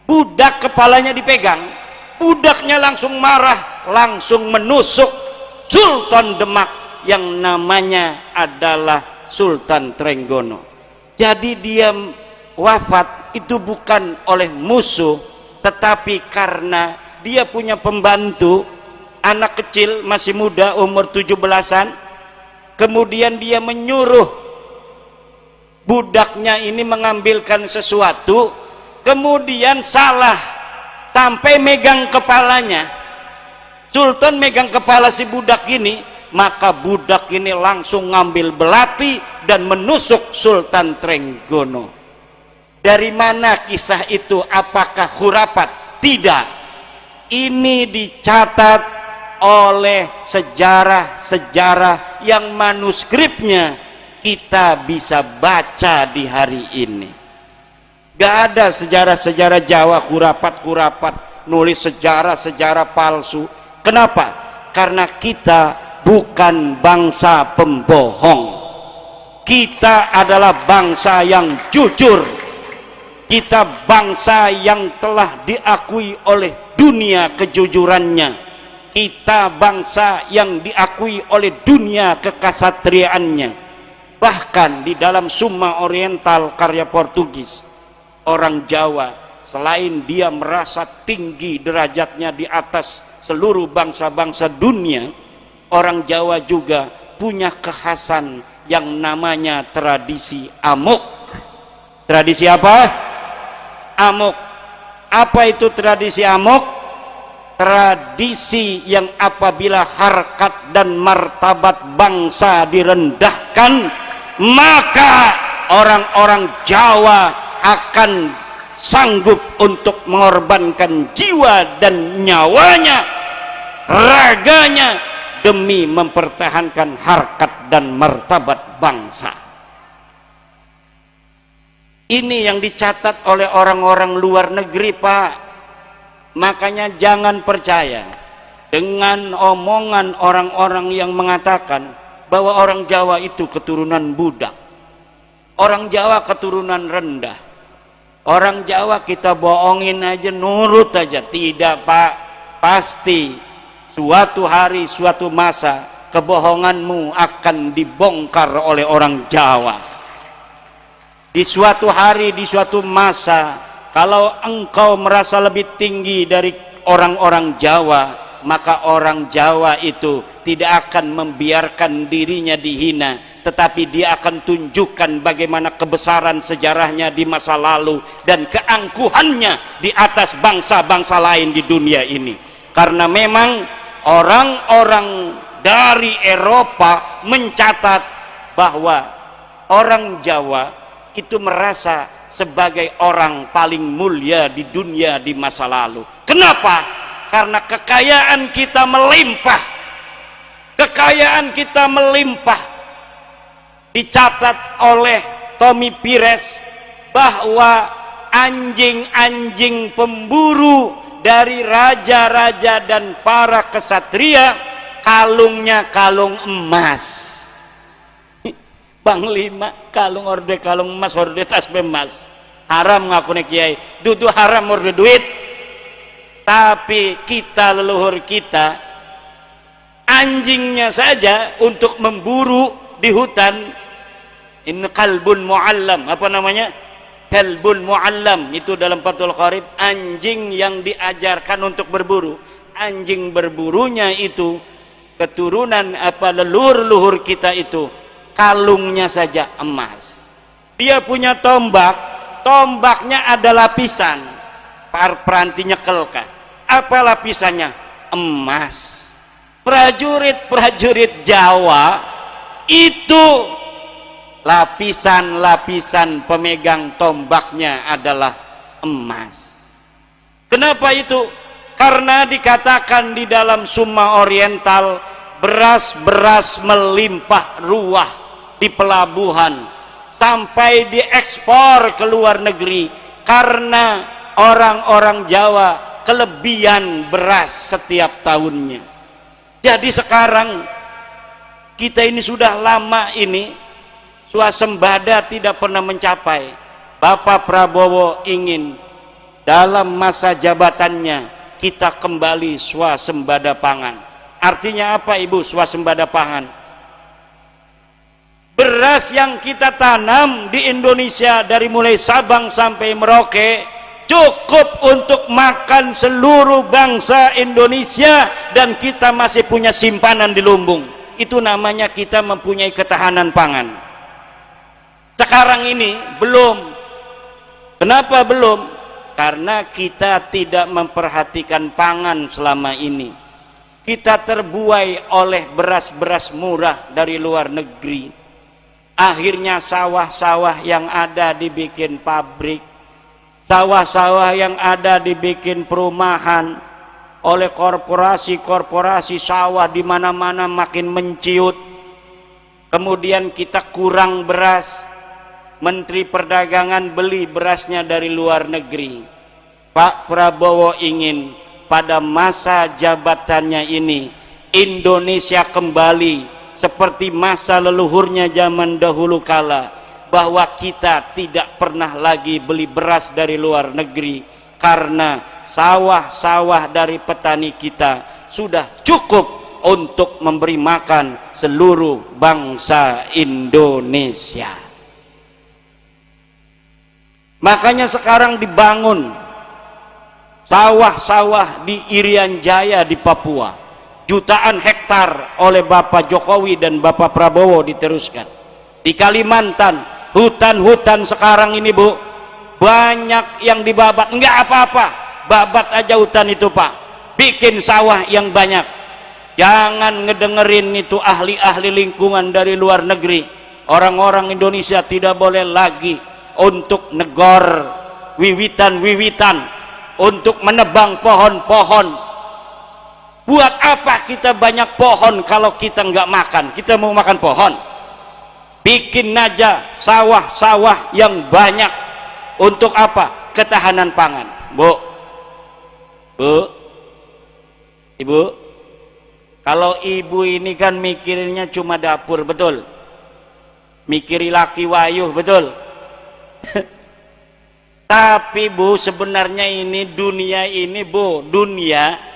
Budak kepalanya dipegang, budaknya langsung marah, langsung menusuk Sultan Demak yang namanya adalah Sultan Trenggono. Jadi dia wafat itu bukan oleh musuh, tetapi karena dia punya pembantu anak kecil masih muda umur 17-an, kemudian dia menyuruh budaknya ini mengambilkan sesuatu, kemudian salah sampai megang kepalanya. Sultan megang kepala si budak ini, maka budak ini langsung ngambil belati dan menusuk Sultan Trenggono. Dari mana kisah itu? Apakah khurafat? Tidak. Ini dicatat oleh sejarah-sejarah yang manuskripnya kita bisa baca di hari ini. Gak ada sejarah-sejarah Jawa khurafat nulis sejarah-sejarah palsu. Kenapa? Karena kita bukan bangsa pembohong. Kita adalah bangsa yang jujur. Kita bangsa yang telah diakui oleh dunia kejujurannya. Kita bangsa yang diakui oleh dunia kekasatriaannya. Bahkan di dalam Summa Oriental karya Portugis, orang Jawa selain dia merasa tinggi derajatnya di atas seluruh bangsa-bangsa dunia, orang Jawa juga punya kekhasan yang namanya tradisi amuk. Tradisi apa? Amuk. Apa itu tradisi amuk? Tradisi yang apabila harkat dan martabat bangsa direndahkan, maka orang-orang Jawa akan sanggup untuk mengorbankan jiwa dan nyawanya, raganya, demi mempertahankan harkat dan martabat bangsa. Ini yang dicatat oleh orang-orang luar negeri, Pak. Makanya jangan percaya dengan omongan orang-orang yang mengatakan bahwa orang Jawa itu keturunan budak, orang Jawa keturunan rendah, orang Jawa kita bohongin aja, nurut aja. Tidak, Pak. Pasti suatu hari, suatu masa kebohonganmu akan dibongkar oleh orang Jawa. Di suatu hari, di suatu masa, kalau engkau merasa lebih tinggi dari orang-orang Jawa, maka orang Jawa itu tidak akan membiarkan dirinya dihina, tetapi dia akan tunjukkan bagaimana kebesaran sejarahnya di masa lalu dan keangkuhannya di atas bangsa-bangsa lain di dunia ini. Karena memang orang-orang dari Eropa mencatat bahwa orang Jawa itu merasa sebagai orang paling mulia di dunia di masa lalu. Kenapa? Karena kekayaan kita melimpah. Kekayaan kita melimpah. Dicatat oleh Tommy Pires bahwa anjing-anjing pemburu dari raja-raja dan para kesatria, kalungnya kalung emas. Panglima kalung orde kalung emas, orde tas emas. Haram ngakune kiai, dudu haram orde duit. Tapi kita, leluhur kita, anjingnya saja untuk memburu di hutan, in kalbun muallam, apa namanya, kalbun muallam, itu dalam Fathul Qarib, anjing yang diajarkan untuk berburu. Anjing berburunya itu keturunan apa leluhur-leluhur kita itu kalungnya saja emas. Dia punya tombak, tombaknya ada lapisan, peranti nyekelkan. Apa lapisannya? Emas. Prajurit-prajurit Jawa itu lapisan-lapisan pemegang tombaknya adalah emas. Kenapa itu? Karena dikatakan di dalam Summa Oriental, beras-beras melimpah ruah di pelabuhan sampai diekspor ke luar negeri karena orang-orang Jawa kelebihan beras setiap tahunnya. Jadi sekarang kita ini sudah lama ini swasembada tidak pernah mencapai. Bapak Prabowo ingin dalam masa jabatannya kita kembali swasembada pangan. Artinya apa Ibu swasembada pangan? Beras yang kita tanam di Indonesia dari mulai Sabang sampai Merauke cukup untuk makan seluruh bangsa Indonesia, dan kita masih punya simpanan di lumbung. Itu namanya kita mempunyai ketahanan pangan. Sekarang ini belum. Kenapa belum? Karena kita tidak memperhatikan pangan selama ini. Kita terbuai oleh beras-beras murah dari luar negeri. Akhirnya sawah-sawah yang ada dibikin pabrik, sawah-sawah yang ada dibikin perumahan oleh korporasi-korporasi. Sawah di mana-mana makin menciut. Kemudian kita kurang beras. Menteri Perdagangan beli berasnya dari luar negeri. Pak Prabowo ingin pada masa jabatannya ini Indonesia kembali seperti masa leluhurnya zaman dahulu kala, bahwa kita tidak pernah lagi beli beras dari luar negeri karena sawah-sawah dari petani kita sudah cukup untuk memberi makan seluruh bangsa Indonesia. Makanya sekarang dibangun sawah-sawah di Irian Jaya di Papua, jutaan hektar oleh Bapak Jokowi dan Bapak Prabowo diteruskan. Di Kalimantan, hutan-hutan sekarang ini Bu, banyak yang dibabat. Enggak apa-apa, babat aja hutan itu Pak, bikin sawah yang banyak. Jangan ngedengerin itu ahli-ahli lingkungan dari luar negeri. Orang-orang Indonesia tidak boleh lagi untuk negor wiwitan-wiwitan, untuk menebang pohon-pohon. Buat apa kita banyak pohon kalau kita nggak makan? Kita mau makan pohon? Bikin aja sawah-sawah yang banyak. Untuk apa? Ketahanan pangan. Bu, Ibu, kalau ibu ini kan mikirinnya cuma dapur, betul? Mikiri laki wayuh, betul? Tapi Bu, sebenarnya ini dunia ini Bu, dunia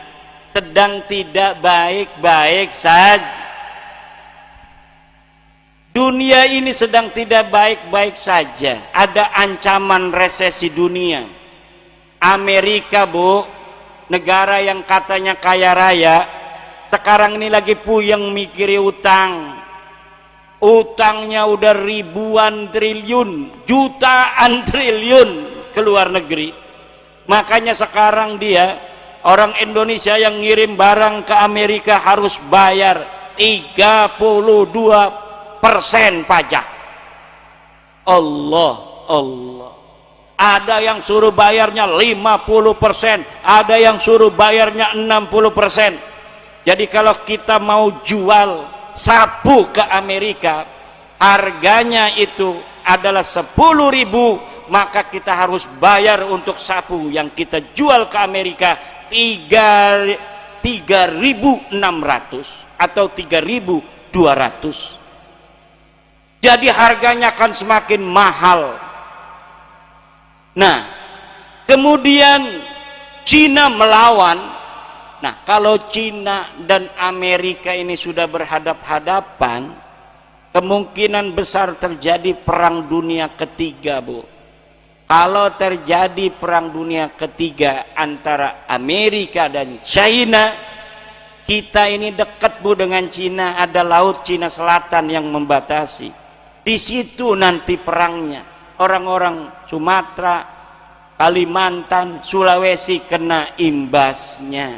sedang tidak baik-baik saja. Dunia ini sedang tidak baik-baik saja. Ada ancaman resesi dunia. Amerika, Bu, negara yang katanya kaya raya, sekarang ini lagi puyeng mikiri utang. Utangnya udah ribuan triliun, jutaan triliun ke luar negeri. Makanya sekarang dia, orang Indonesia yang ngirim barang ke Amerika harus bayar 32% pajak. Allah. Ada yang suruh bayarnya 50%, ada yang suruh bayarnya 60%. Jadi kalau kita mau jual sapu ke Amerika, harganya itu adalah 10.000, maka kita harus bayar untuk sapu yang kita jual ke Amerika 3.600 atau 3.200. Jadi harganya akan semakin mahal. Nah, kemudian Cina melawan. Nah, kalau Cina dan Amerika ini sudah berhadap-hadapan, kemungkinan besar terjadi perang dunia ketiga, Bu. Kalau terjadi perang dunia ketiga antara Amerika dan China, kita ini dekat, Bu, dengan Cina. Ada laut Cina Selatan yang membatasi. Di situ nanti perangnya. Orang-orang Sumatera, Kalimantan, Sulawesi kena imbasnya.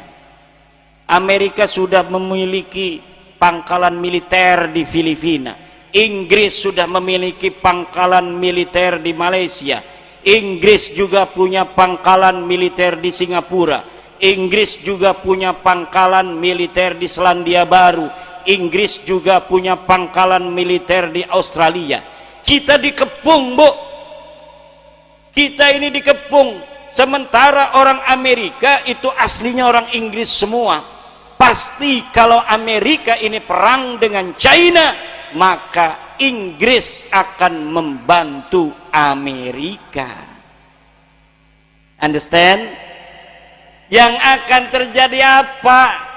Amerika sudah memiliki pangkalan militer di Filipina. Inggris sudah memiliki pangkalan militer di Malaysia. Inggris juga punya pangkalan militer di Singapura. Inggris juga punya pangkalan militer di Selandia Baru. Inggris juga punya pangkalan militer di Australia. Kita dikepung, Bu. Kita ini dikepung. Sementara orang Amerika itu aslinya orang Inggris semua. Pasti kalau Amerika ini perang dengan China, maka Inggris akan membantu Amerika. Understand? Yang akan terjadi apa?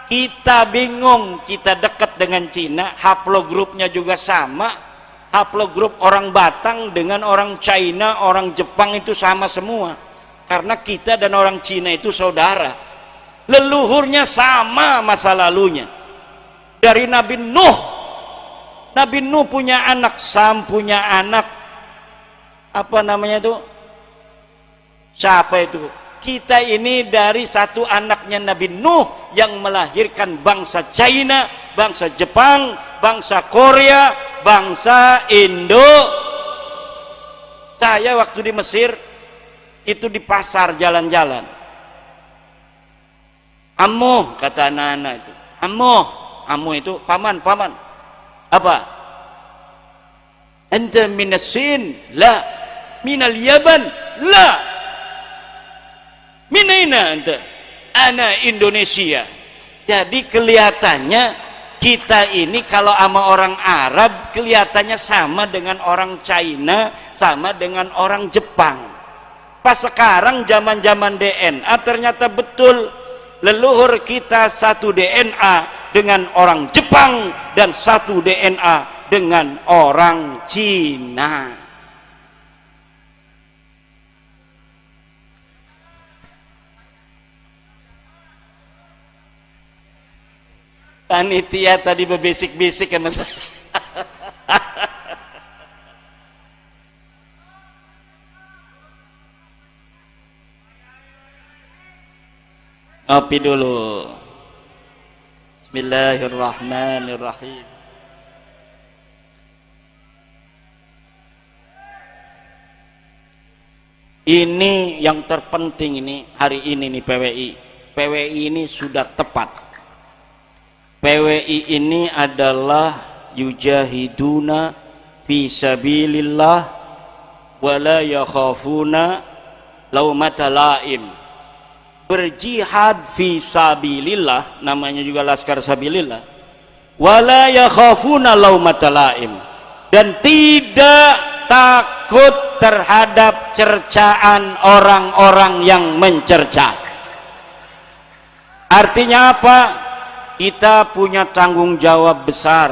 Kita bingung. Kita dekat dengan Cina, haplogrupnya juga sama. Haplogrup orang Batang dengan orang China, orang Jepang itu sama semua. Karena kita dan orang Cina itu saudara. Leluhurnya sama masa lalunya. Dari Nabi Nuh. Nabi Nuh punya anak, Sam punya anak, apa namanya itu? Siapa itu? Kita ini dari satu anaknya Nabi Nuh yang melahirkan bangsa China, bangsa Jepang, bangsa Korea, bangsa Indo. Saya waktu di Mesir itu di pasar jalan-jalan. Amuh, kata anak-anak itu. Amuh itu paman. Apa? Anta minasin? La. Minal Yaman? La. Minaina anta? Ana Indonesia. Jadi kelihatannya kita ini kalau sama orang Arab kelihatannya sama dengan orang China, sama dengan orang Jepang. Pas sekarang zaman-zaman DNA ternyata betul leluhur kita satu DNA dengan orang Jepang dan satu DNA dengan orang Cina. Panitia tadi berbisik-bisik ya Mas. Ngopi dulu. Bismillahirrahmanirrahim. Ini yang terpenting ini hari ini nih PWI. PWI ini sudah tepat. PWI ini adalah yujahiduna fi sabilillah wala yakhafuna laumata laim. Berjihad fi sabilillah, namanya juga laskar sabilillah, wala yakhafuna laumata laim, dan tidak takut terhadap cercaan orang-orang yang mencerca. Artinya apa? Kita punya tanggung jawab besar.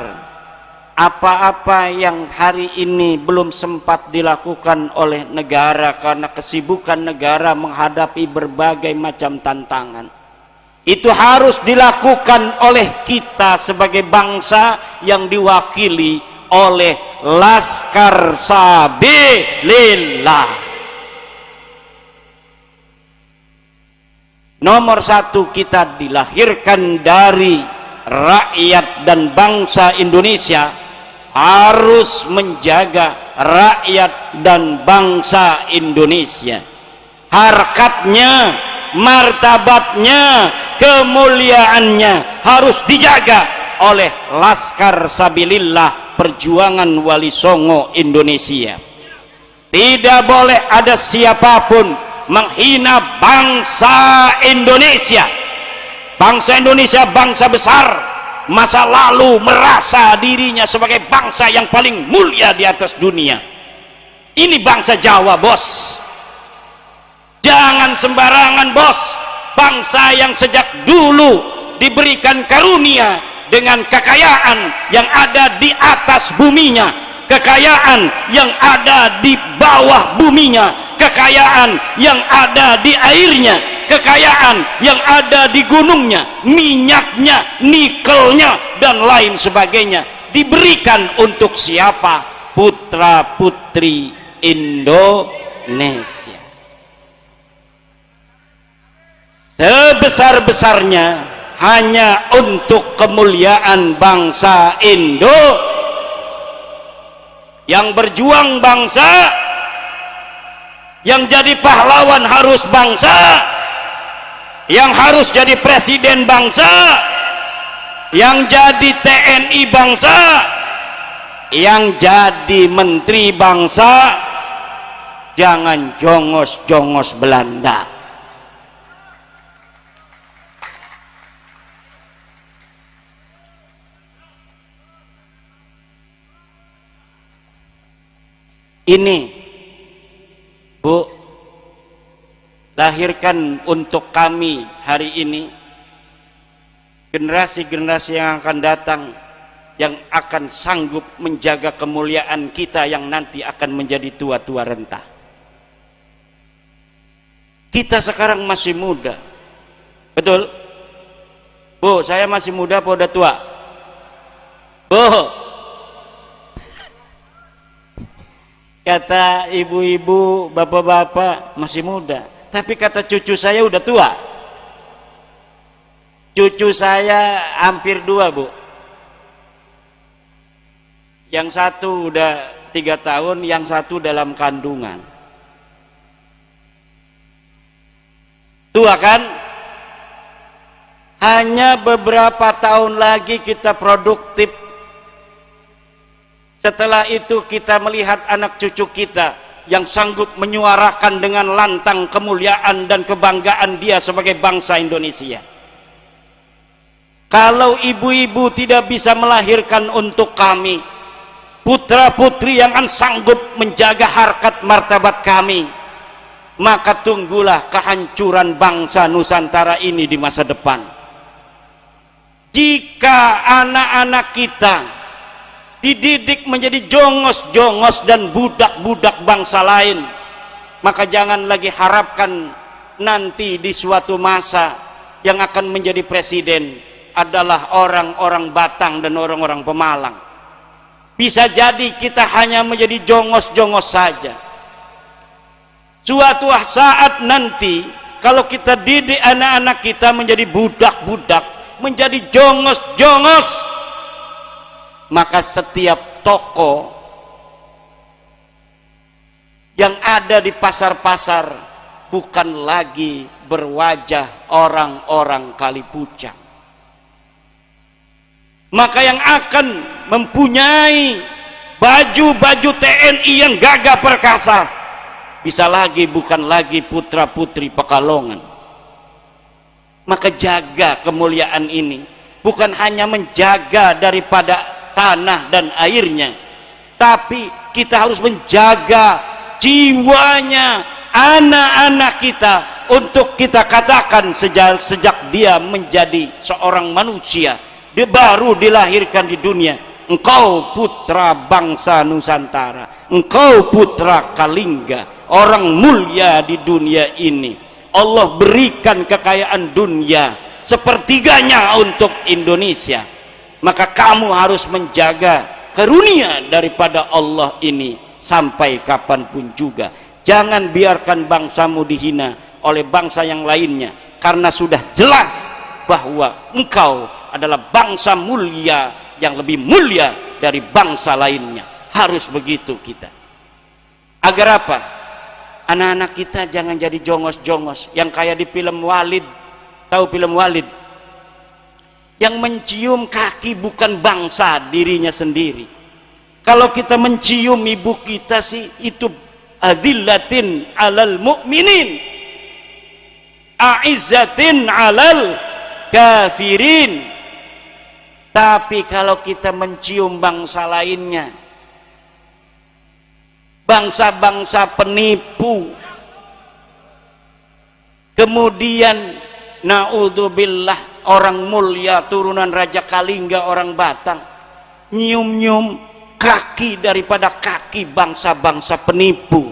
apa-apa yang hari ini belum sempat dilakukan oleh negara karena kesibukan negara menghadapi berbagai macam tantangan, itu harus dilakukan oleh kita sebagai bangsa yang diwakili oleh Laskar Sabilillah. Nomor satu, kita dilahirkan dari rakyat dan bangsa Indonesia, harus menjaga rakyat dan bangsa Indonesia, harkatnya, martabatnya, kemuliaannya harus dijaga oleh Laskar Sabilillah, perjuangan Wali Songo Indonesia. Tidak boleh ada siapapun menghina bangsa Indonesia. Bangsa Indonesia bangsa besar, masa lalu merasa dirinya sebagai bangsa yang paling mulia di atas dunia. Ini bangsa Jawa, bos. Jangan sembarangan, bos. Bangsa yang sejak dulu diberikan karunia dengan kekayaan yang ada di atas buminya, kekayaan yang ada di bawah buminya, kekayaan yang ada di airnya, kekayaan yang ada di gunungnya, minyaknya, nikelnya, dan lain sebagainya, diberikan untuk siapa? Putra putri Indonesia. Sebesar-besarnya hanya untuk kemuliaan bangsa Indo. Yang berjuang bangsa, yang jadi pahlawan harus bangsa, yang harus jadi presiden bangsa, yang jadi TNI bangsa, yang jadi menteri bangsa. Jangan jongos-jongos Belanda. Ini, Bu, lahirkan untuk kami hari ini generasi-generasi yang akan datang, yang akan sanggup menjaga kemuliaan kita yang nanti akan menjadi tua-tua renta. Kita sekarang masih muda, betul? Bu, saya masih muda apa udah tua? Bu, kata ibu-ibu, bapak-bapak masih muda, tapi kata cucu saya udah tua. Cucu saya hampir 2, Bu. Yang satu udah 3 tahun, yang satu dalam kandungan. Tua kan? Hanya beberapa tahun lagi kita produktif. Setelah itu kita melihat anak cucu kita yang sanggup menyuarakan dengan lantang kemuliaan dan kebanggaan dia sebagai bangsa Indonesia. Kalau ibu-ibu tidak bisa melahirkan untuk kami putra-putri yang akan sanggup menjaga harkat martabat kami, maka tunggulah kehancuran bangsa Nusantara ini di masa depan. Jika anak-anak kita dididik menjadi jongos-jongos dan budak-budak bangsa lain, maka jangan lagi harapkan nanti di suatu masa yang akan menjadi presiden adalah orang-orang Batang dan orang-orang Pemalang. Bisa jadi kita hanya menjadi jongos-jongos saja. Suatu saat nanti kalau kita didik anak-anak kita menjadi budak-budak, menjadi jongos-jongos, maka setiap toko yang ada di pasar-pasar bukan lagi berwajah orang-orang Kalipucang. Maka yang akan mempunyai baju-baju TNI yang gagah perkasa bisa lagi bukan lagi putra-putri Pekalongan. Maka jaga kemuliaan ini, bukan hanya menjaga daripada tanah dan airnya, tapi kita harus menjaga jiwanya anak-anak kita, untuk kita katakan sejak dia menjadi seorang manusia, dia baru dilahirkan di dunia, engkau putra bangsa Nusantara, engkau putra Kalingga, orang mulia di dunia ini. Allah berikan kekayaan dunia sepertiganya untuk Indonesia, maka kamu harus menjaga karunia daripada Allah ini sampai kapanpun juga. Jangan biarkan bangsamu dihina oleh bangsa yang lainnya, karena sudah jelas bahwa engkau adalah bangsa mulia yang lebih mulia dari bangsa lainnya. Harus begitu kita. Agar apa? Anak-anak kita jangan jadi jongos-jongos yang kayak di film Walid. Tahu film Walid? Yang mencium kaki bukan bangsa dirinya sendiri. Kalau kita mencium ibu kita sih itu adzillatin alal mu'minin, a'izzatin alal kafirin. Tapi kalau kita mencium bangsa lainnya, bangsa-bangsa penipu, kemudian naudzubillah orang mulia turunan Raja Kalingga orang Batang nyium-nyium kaki daripada kaki bangsa-bangsa penipu,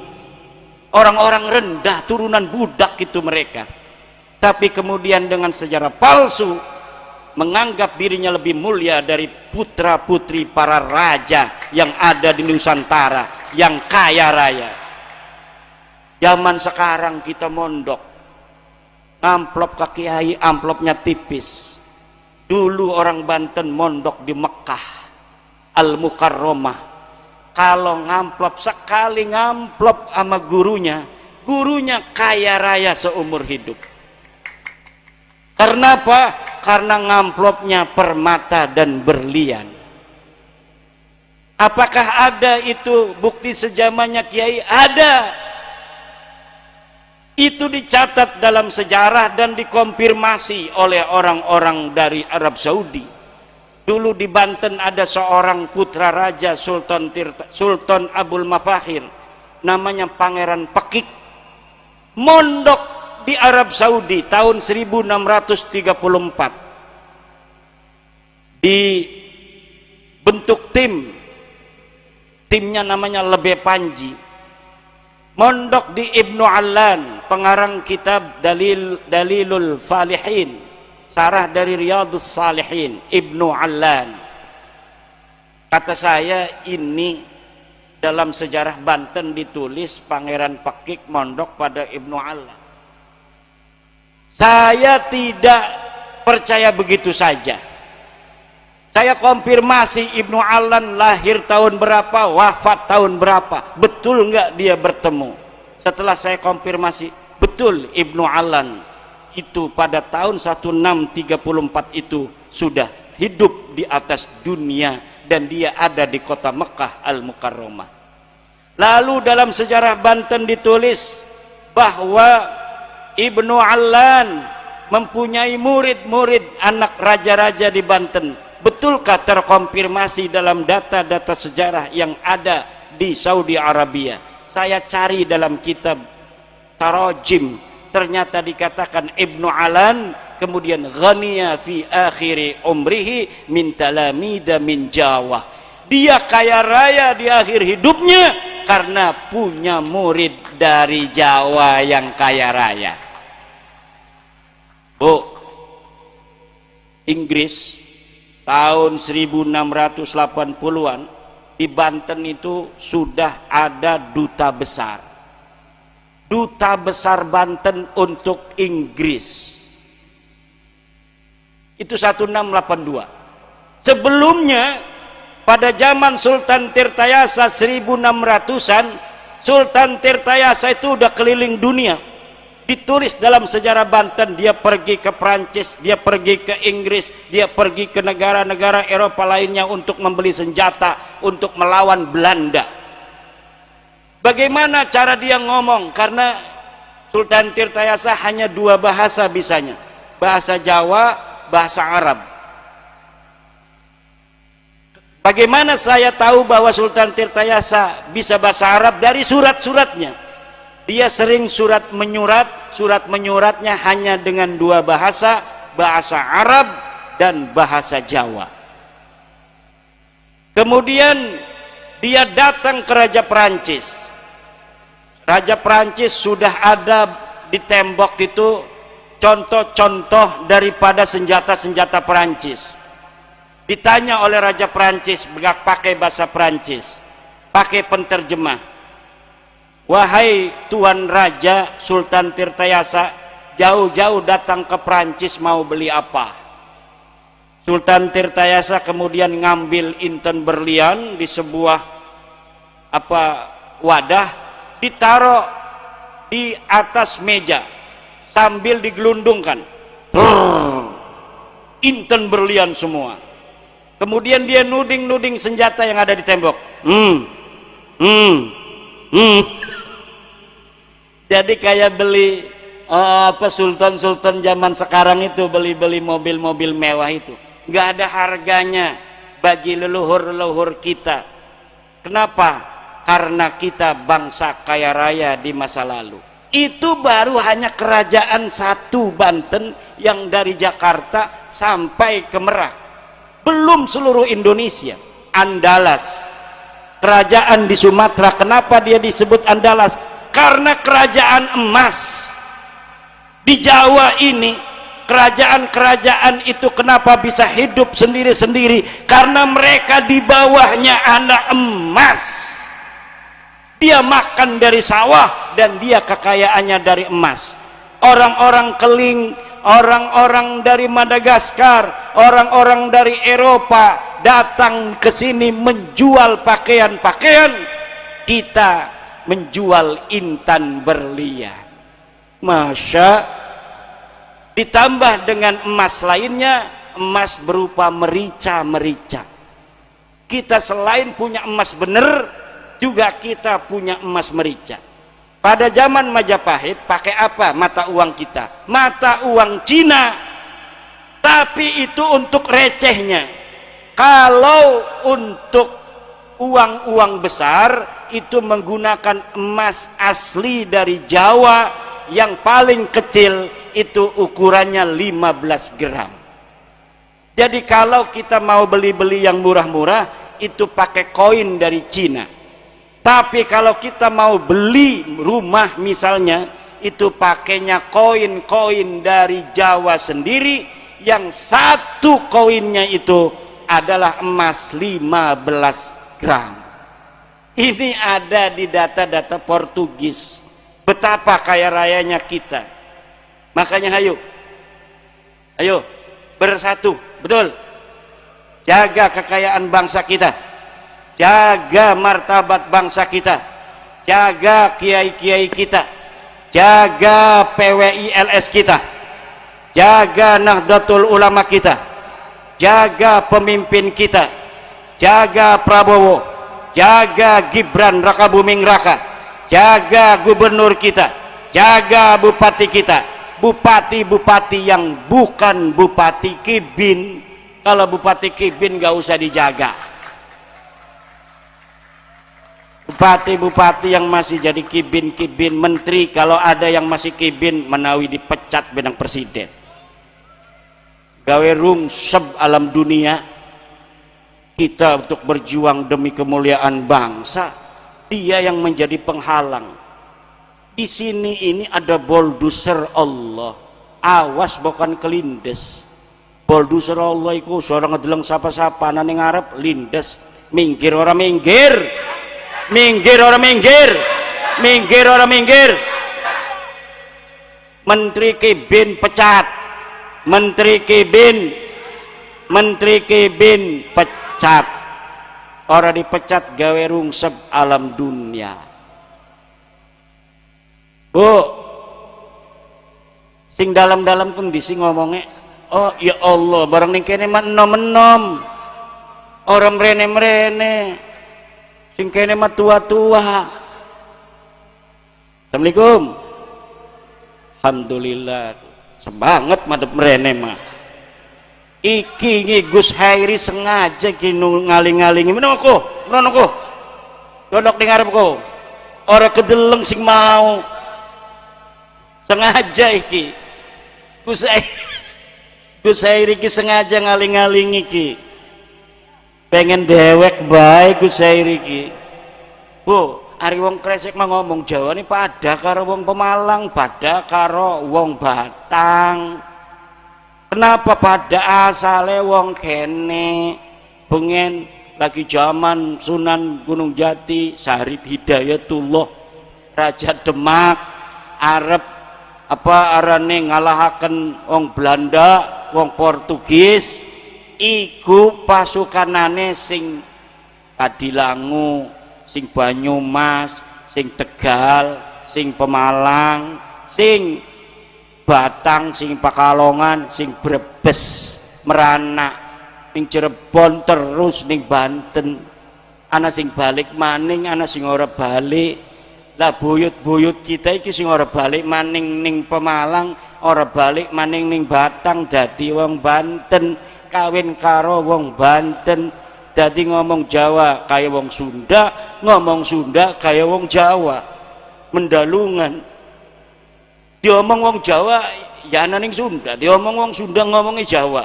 orang-orang rendah turunan budak itu mereka. Tapi kemudian dengan sejarah palsu menganggap dirinya lebih mulia dari putra-putri para raja yang ada di Nusantara yang kaya raya. Zaman sekarang kita mondok, amplop ke kiai, amplopnya tipis. Dulu orang Banten mondok di Mekah Al-Mukarramah, kalau ngamplop sekali ngamplop sama gurunya kaya raya seumur hidup. Karena apa? Karena ngamplopnya permata dan berlian. Apakah ada itu bukti sejamannya kiai? Ada. Itu dicatat dalam sejarah dan dikonfirmasi oleh orang-orang dari Arab Saudi. Dulu di Banten ada seorang putra raja Sultan Abul Mafahir, namanya Pangeran Pekik, mondok di Arab Saudi tahun 1634. Dibentuk timnya namanya Lebe Panji, mondok di Ibnu Allan, pengarang kitab Dalilul Falihin, sarah dari Riyadhus Salihin, Ibnu Allan. Kata saya ini dalam sejarah Banten ditulis Pangeran Pekik mondok pada Ibnu Allan. Saya tidak percaya begitu saja. Saya konfirmasi Ibnu Allan lahir tahun berapa, wafat tahun berapa, betul nggak dia bertemu. Setelah saya konfirmasi, betul Ibnu Allan itu pada tahun 1634 itu sudah hidup di atas dunia dan dia ada di kota Mekah Al-Mukarramah. Lalu dalam sejarah Banten ditulis bahwa Ibnu Allan mempunyai murid-murid anak raja-raja di Banten. Betulkah terkonfirmasi dalam data-data sejarah yang ada di Saudi Arabia? Saya cari dalam kitab Tarajim, ternyata dikatakan Ibnu Allan kemudian ghaniya fi akhiri umrihi min talamida min Jawa. Dia kaya raya di akhir hidupnya karena punya murid dari Jawa yang kaya raya. Bu, Inggris tahun 1680-an di Banten itu sudah ada duta besar Banten untuk Inggris. Itu 1682. Sebelumnya pada zaman Sultan Tirtayasa 1600-an, Sultan Tirtayasa itu udah keliling dunia. Ditulis dalam sejarah Banten, dia pergi ke Prancis, dia pergi ke Inggris, dia pergi ke negara-negara Eropa lainnya untuk membeli senjata untuk melawan Belanda. Bagaimana cara dia ngomong? Karena Sultan Tirtayasa hanya dua bahasa bisanya, bahasa Jawa, bahasa Arab. Bagaimana saya tahu bahwa Sultan Tirtayasa bisa bahasa Arab? Dari surat-suratnya. Dia sering surat menyuratnya hanya dengan dua bahasa, bahasa Arab dan bahasa Jawa. Kemudian dia datang ke Raja Perancis. Raja Perancis sudah ada di tembok itu contoh-contoh daripada senjata-senjata Perancis. Ditanya oleh Raja Perancis, pakai bahasa Perancis, pakai penterjemah, wahai Tuan Raja Sultan Tirtayasa, jauh-jauh datang ke Perancis mau beli apa? Sultan Tirtayasa kemudian ngambil inten berlian di sebuah wadah, ditaruh di atas meja sambil digelundungkan. Inten berlian semua. Kemudian dia nuding-nuding senjata yang ada di tembok. Jadi kayak beli sultan-sultan zaman sekarang itu beli-beli mobil-mobil mewah itu. Nggak ada harganya bagi leluhur-leluhur kita. Kenapa? Karena kita bangsa kaya raya di masa lalu. Itu baru hanya kerajaan satu Banten yang dari Jakarta sampai ke Merak, belum seluruh Indonesia. Andalas, kerajaan di Sumatera. Kenapa dia disebut Andalas? Karena kerajaan emas. Di Jawa ini kerajaan-kerajaan itu kenapa bisa hidup sendiri-sendiri? Karena mereka di bawahnya anak emas. Dia makan dari sawah dan dia kekayaannya dari emas. Orang-orang Keling, orang-orang dari Madagaskar, orang-orang dari Eropa datang ke sini menjual pakaian-pakaian, kita menjual intan berlian. Ditambah dengan emas lainnya, emas berupa merica-merica. Kita selain punya emas bener, juga kita punya emas merica. Pada zaman Majapahit pakai apa mata uang kita? Mata uang Cina. Tapi itu untuk recehnya. Kalau untuk uang-uang besar itu menggunakan emas asli dari Jawa yang paling kecil, itu ukurannya 15 gram. Jadi kalau kita mau beli-beli yang murah-murah itu pakai koin dari Cina. Tapi kalau kita mau beli rumah misalnya, itu pakainya koin-koin dari Jawa sendiri, yang satu koinnya itu adalah emas 15 gram. Ini ada di data-data Portugis. Betapa kaya rayanya kita. Makanya ayo bersatu, betul. Jaga kekayaan bangsa kita. Jaga martabat bangsa kita, jaga kiai-kiai kita, jaga PWI-LS kita, jaga Nahdlatul Ulama kita, jaga pemimpin kita, jaga Prabowo, jaga Gibran Rakabuming Raka, jaga gubernur kita, jaga bupati kita, bupati-bupati yang bukan bupati Kibin. Kalau bupati Kibin gak usah dijaga. Bupati-bupati yang masih jadi kibin-kibin, menteri kalau ada yang masih kibin menawi dipecat benang presiden. Gawe rungseb alam dunia kita untuk berjuang demi kemuliaan bangsa, dia yang menjadi penghalang. Di sini ini ada bulldozer Allah, awas bukan kelindes. Bulldozer Allah itu seorang ngedeleng sapa-sapa nang ngarep lindes, minggir orang minggir. Minggir orang minggir, minggir orang minggir. Menteri Kibin pecat, Menteri Kibin pecat. Orang dipecat gawe rungsep alam dunia. Bu, sing dalam-dalam kondisi ngomongnya, oh ya Allah, barang ning kene menom-menom, orang merene-merene. Sing kene mah tua-tua. Assalamualaikum. Alhamdulillah. Sebanget madep merene mah. Iki Gus Hairi sengaja ki ngaling-ngalingi menoko, menoko. Dodok ning ngarepku. Ora kedeleng sing mau. Sengaja iki. Gus Hairi ki sengaja ngaling-ngalingi ki. pengen dewek bae Gus Sair iki. Bu, ari wong Kresek mah ngomong Jawa ini pada karo wong Pemalang, pada karo wong Batang. Kenapa pada asale wong kene pengen lagi zaman Sunan Gunung Jati, Syarif Hidayatullah, Raja Demak, Arab apa arane ngalahaken wong Belanda, wong Portugis, iku pasukanane sing Kadilangu, sing Banyumas, sing Tegal, sing Pemalang, sing Batang, sing Pakalongan, sing Brebes, Merana, ning Cirebon terus ning Banten. Ana sing balik maning, ana sing ora balik. Lah buyut-buyut kita iki sing ora balik maning ning Pemalang, ora balik maning ning Batang, dadi wong Banten, kawin karo wong Banten, dadi ngomong Jawa kaya wong Sunda, ngomong Sunda kaya wong Jawa. Mendalungan. Diomong wong Jawa ya ana ning Sunda, diomong wong Sunda ngomongnya Jawa.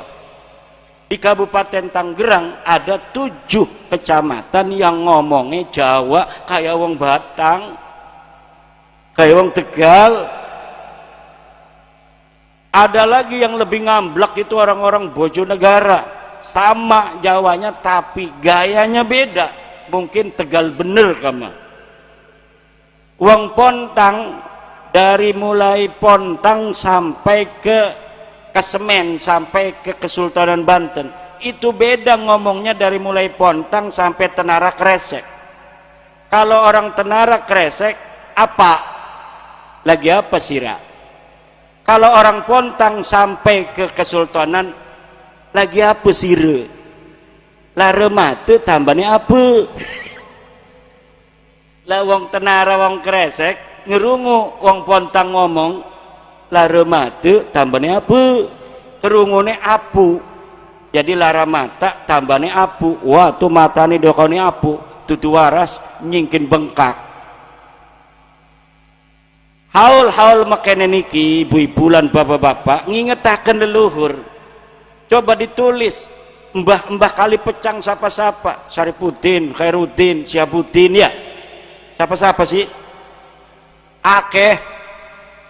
Di Kabupaten Tangerang ada 7 kecamatan yang ngomongnya Jawa kayak wong Batang, kayak wong Tegal. Ada lagi yang lebih ngamblak, itu orang-orang Bojonegara, sama Jawanya tapi gayanya beda. Mungkin Tegal bener kamu. Wong Pontang, dari mulai Pontang sampai ke Kesemen, sampai ke Kesultanan Banten, itu beda ngomongnya dari mulai Pontang sampai Tenara Kresek. Kalau orang Tenara Kresek apa? Lagi apa sira? Kalau orang Pontang sampai ke Kesultanan lagi apa sira? Lare mate tambahnya apa? Lah wong Tenara wong Kresek ngerungu wong Pontang ngomong lara mate tambahnya apa? Kerungune apu. Jadi lara mata tambahnya apu. Wah tuh matane dokone apu, tutu waras nyingkin bengkak. Haul-haul makene niki ibu-ibu lan bapak-bapak ngingetaken leluhur. Coba ditulis mbah-mbah kali pecang siapa-siapa, Syarifuddin, Khairuddin, Syihabuddin ya. Siapa-siapa sih? Akeh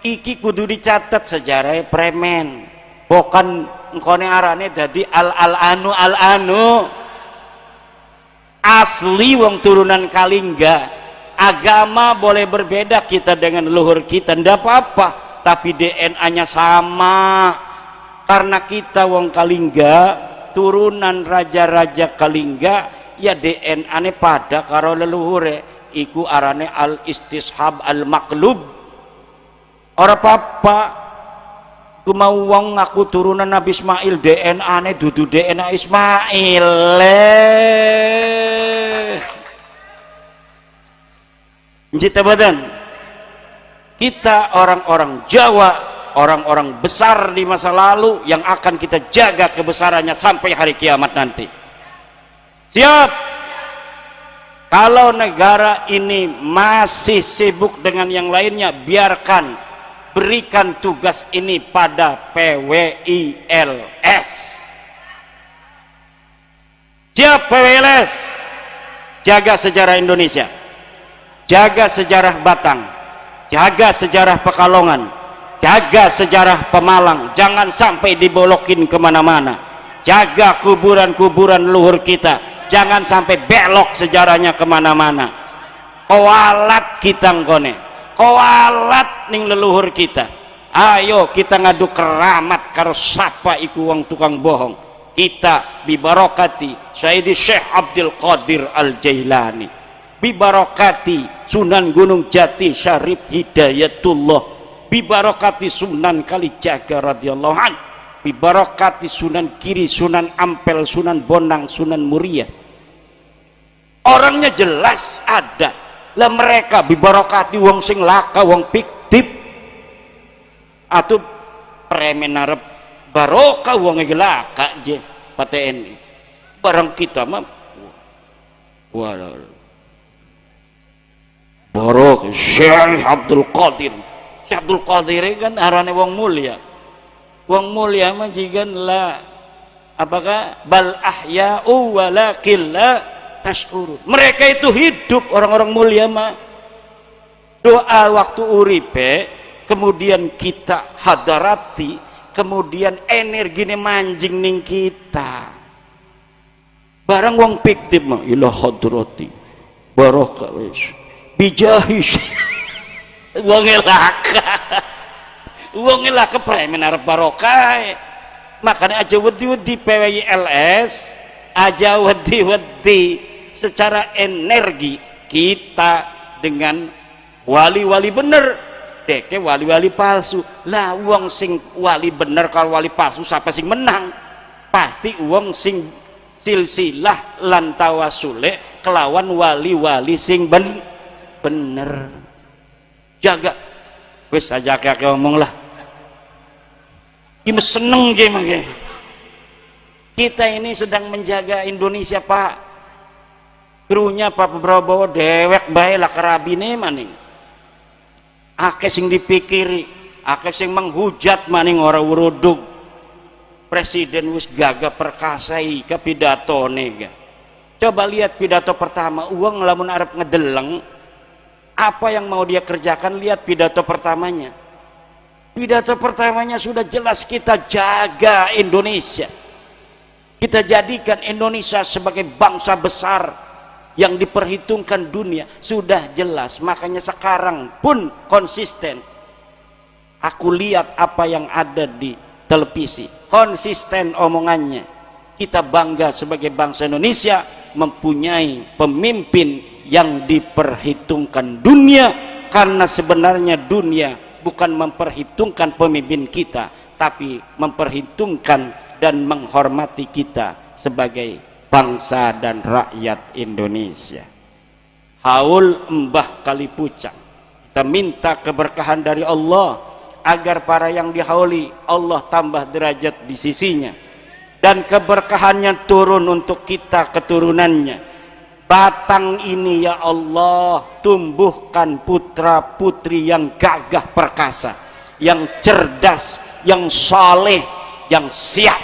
iki kudu dicatat sejarah premen, bukan engkone arane dadi al-anu asli wong turunan Kalingga. Agama boleh berbeda kita dengan leluhur kita, ndak apa-apa, tapi DNA-nya sama. Karena kita wong Kalingga, turunan raja-raja Kalingga, ya DNA-ne pada karo leluhure. Iku arane al-istishab al-maklub. Ora apa-apa ku mau wong ngaku turunan Nabi Ismail, DNA-ne dudu DNA Ismail. Njita badan kita orang-orang Jawa, orang-orang besar di masa lalu yang akan kita jaga kebesarannya sampai hari kiamat nanti. Siap? Kalau negara ini masih sibuk dengan yang lainnya, biarkan, berikan tugas ini pada PWILS. Siap PWILS? Jaga sejarah Indonesia, jaga sejarah Batang, jaga sejarah Pekalongan, jaga sejarah Pemalang, jangan sampai dibolokin kemana-mana. Jaga kuburan-kuburan luhur kita, jangan sampai belok sejarahnya kemana-mana. Koalat kita ngkone, koalat ning leluhur kita. Ayo kita ngadu keramat karo sapa iku wong tukang bohong. Kita bibarokati Sayyidi Syekh Abdul Qadir Al-Jailani, bibarokati Sunan Gunung Jati Syarif Hidayatullah, bibarokati Sunan Kalijaga radhiyallahu an, bibarokati Sunan Kiri, Sunan Ampel, Sunan Bonang, Sunan Muria. Orangnya jelas ada lah, mereka bibarokati wong sing laka, wong fiktif atau premen arep barokah wong laka je paten barang kita mah wah barok. Syekh Abdul Qadir, Syekh Abdul Qadir kan arane wong mulia. Wong mulia mah jigan lah Apakah bal ahya'u walakin la tashkurun. Mereka itu hidup, orang-orang mulia mah. Doa waktu uripe, kemudian kita hadarati, kemudian energinya manjing ning kita. Barang wong fiktif mah ila hadrati barokah bijahis wong elaka. Wong elaka premen arep barokah. Makanya aja wedi-wedi PWILS, aja wedi-wedi secara energi kita dengan wali-wali bener. Deke wali-wali palsu lah, wong sing wali bener kalau wali palsu siapa sing menang? Pasti wong sing silsilah lan tawasule kelawan wali-wali sing bener. Jaga wis aja kakek ngomong lah. Ini seneng gimana? Kita ini sedang menjaga Indonesia, Pak. Krunya Pak Prabowo dewek bae lah kerabine maning. Akeh sing dipikiri, akeh sing menghujat maning ora urudug. Presiden wis gagah perkasai ke pidatone ga. Coba lihat pidato pertama, uang lamun arep ngedeleng apa yang mau dia kerjakan, lihat pidato pertamanya. Pidato pertamanya sudah jelas, kita jaga Indonesia, kita jadikan Indonesia sebagai bangsa besar yang diperhitungkan dunia, sudah jelas. Makanya sekarang pun konsisten. Aku lihat apa yang ada di televisi, konsisten omongannya. Kita bangga sebagai bangsa Indonesia mempunyai pemimpin yang diperhitungkan dunia, karena sebenarnya dunia bukan memperhitungkan pemimpin kita, tapi memperhitungkan dan menghormati kita sebagai bangsa dan rakyat Indonesia. Haul Mbah Kalipucang, kita minta keberkahan dari Allah agar para yang dihauli Allah tambah derajat di sisinya, dan keberkahannya turun untuk kita keturunannya. Batang ini ya Allah, tumbuhkan putra putri yang gagah perkasa, yang cerdas, yang saleh, yang siap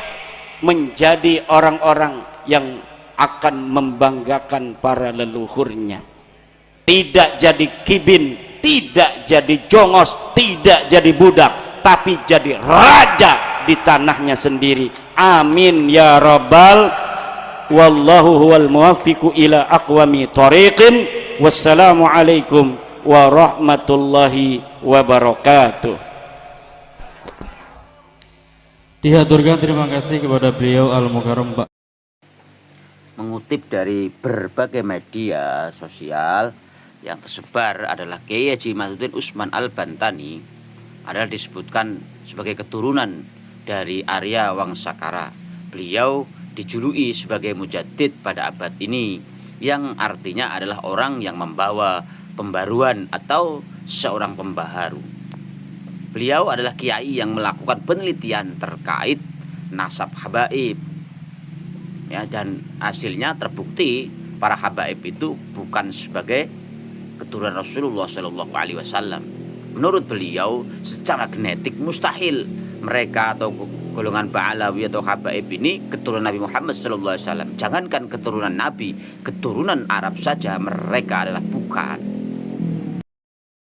menjadi orang-orang yang akan membanggakan para leluhurnya. Tidak jadi kibin, tidak jadi jongos, tidak jadi budak, tapi jadi raja di tanahnya sendiri. Amin ya rabbal. Wallahu huwal muwaffiqu ila aqwami thariqin. Wassalamu alaikum warahmatullahi wabarakatuh. Dihaturkan terima kasih kepada beliau Al-Mukarram Pak. Mengutip dari berbagai media sosial yang tersebar adalah Kiai Haji Masudin Usman Al-Bantani adalah disebutkan sebagai keturunan dari Arya Wangsakara. Beliau dijuluki sebagai mujaddid pada abad ini, yang artinya adalah orang yang membawa pembaruan atau seorang pembaharu. Beliau adalah kiai yang melakukan penelitian terkait nasab habaib, ya, dan hasilnya terbukti para habaib itu bukan sebagai keturunan Rasulullah SAW. Menurut beliau secara genetik mustahil mereka atau golongan Ba'alawi atau habaib ini keturunan Nabi Muhammad SAW. Jangankan keturunan Nabi, keturunan Arab saja mereka adalah bukan.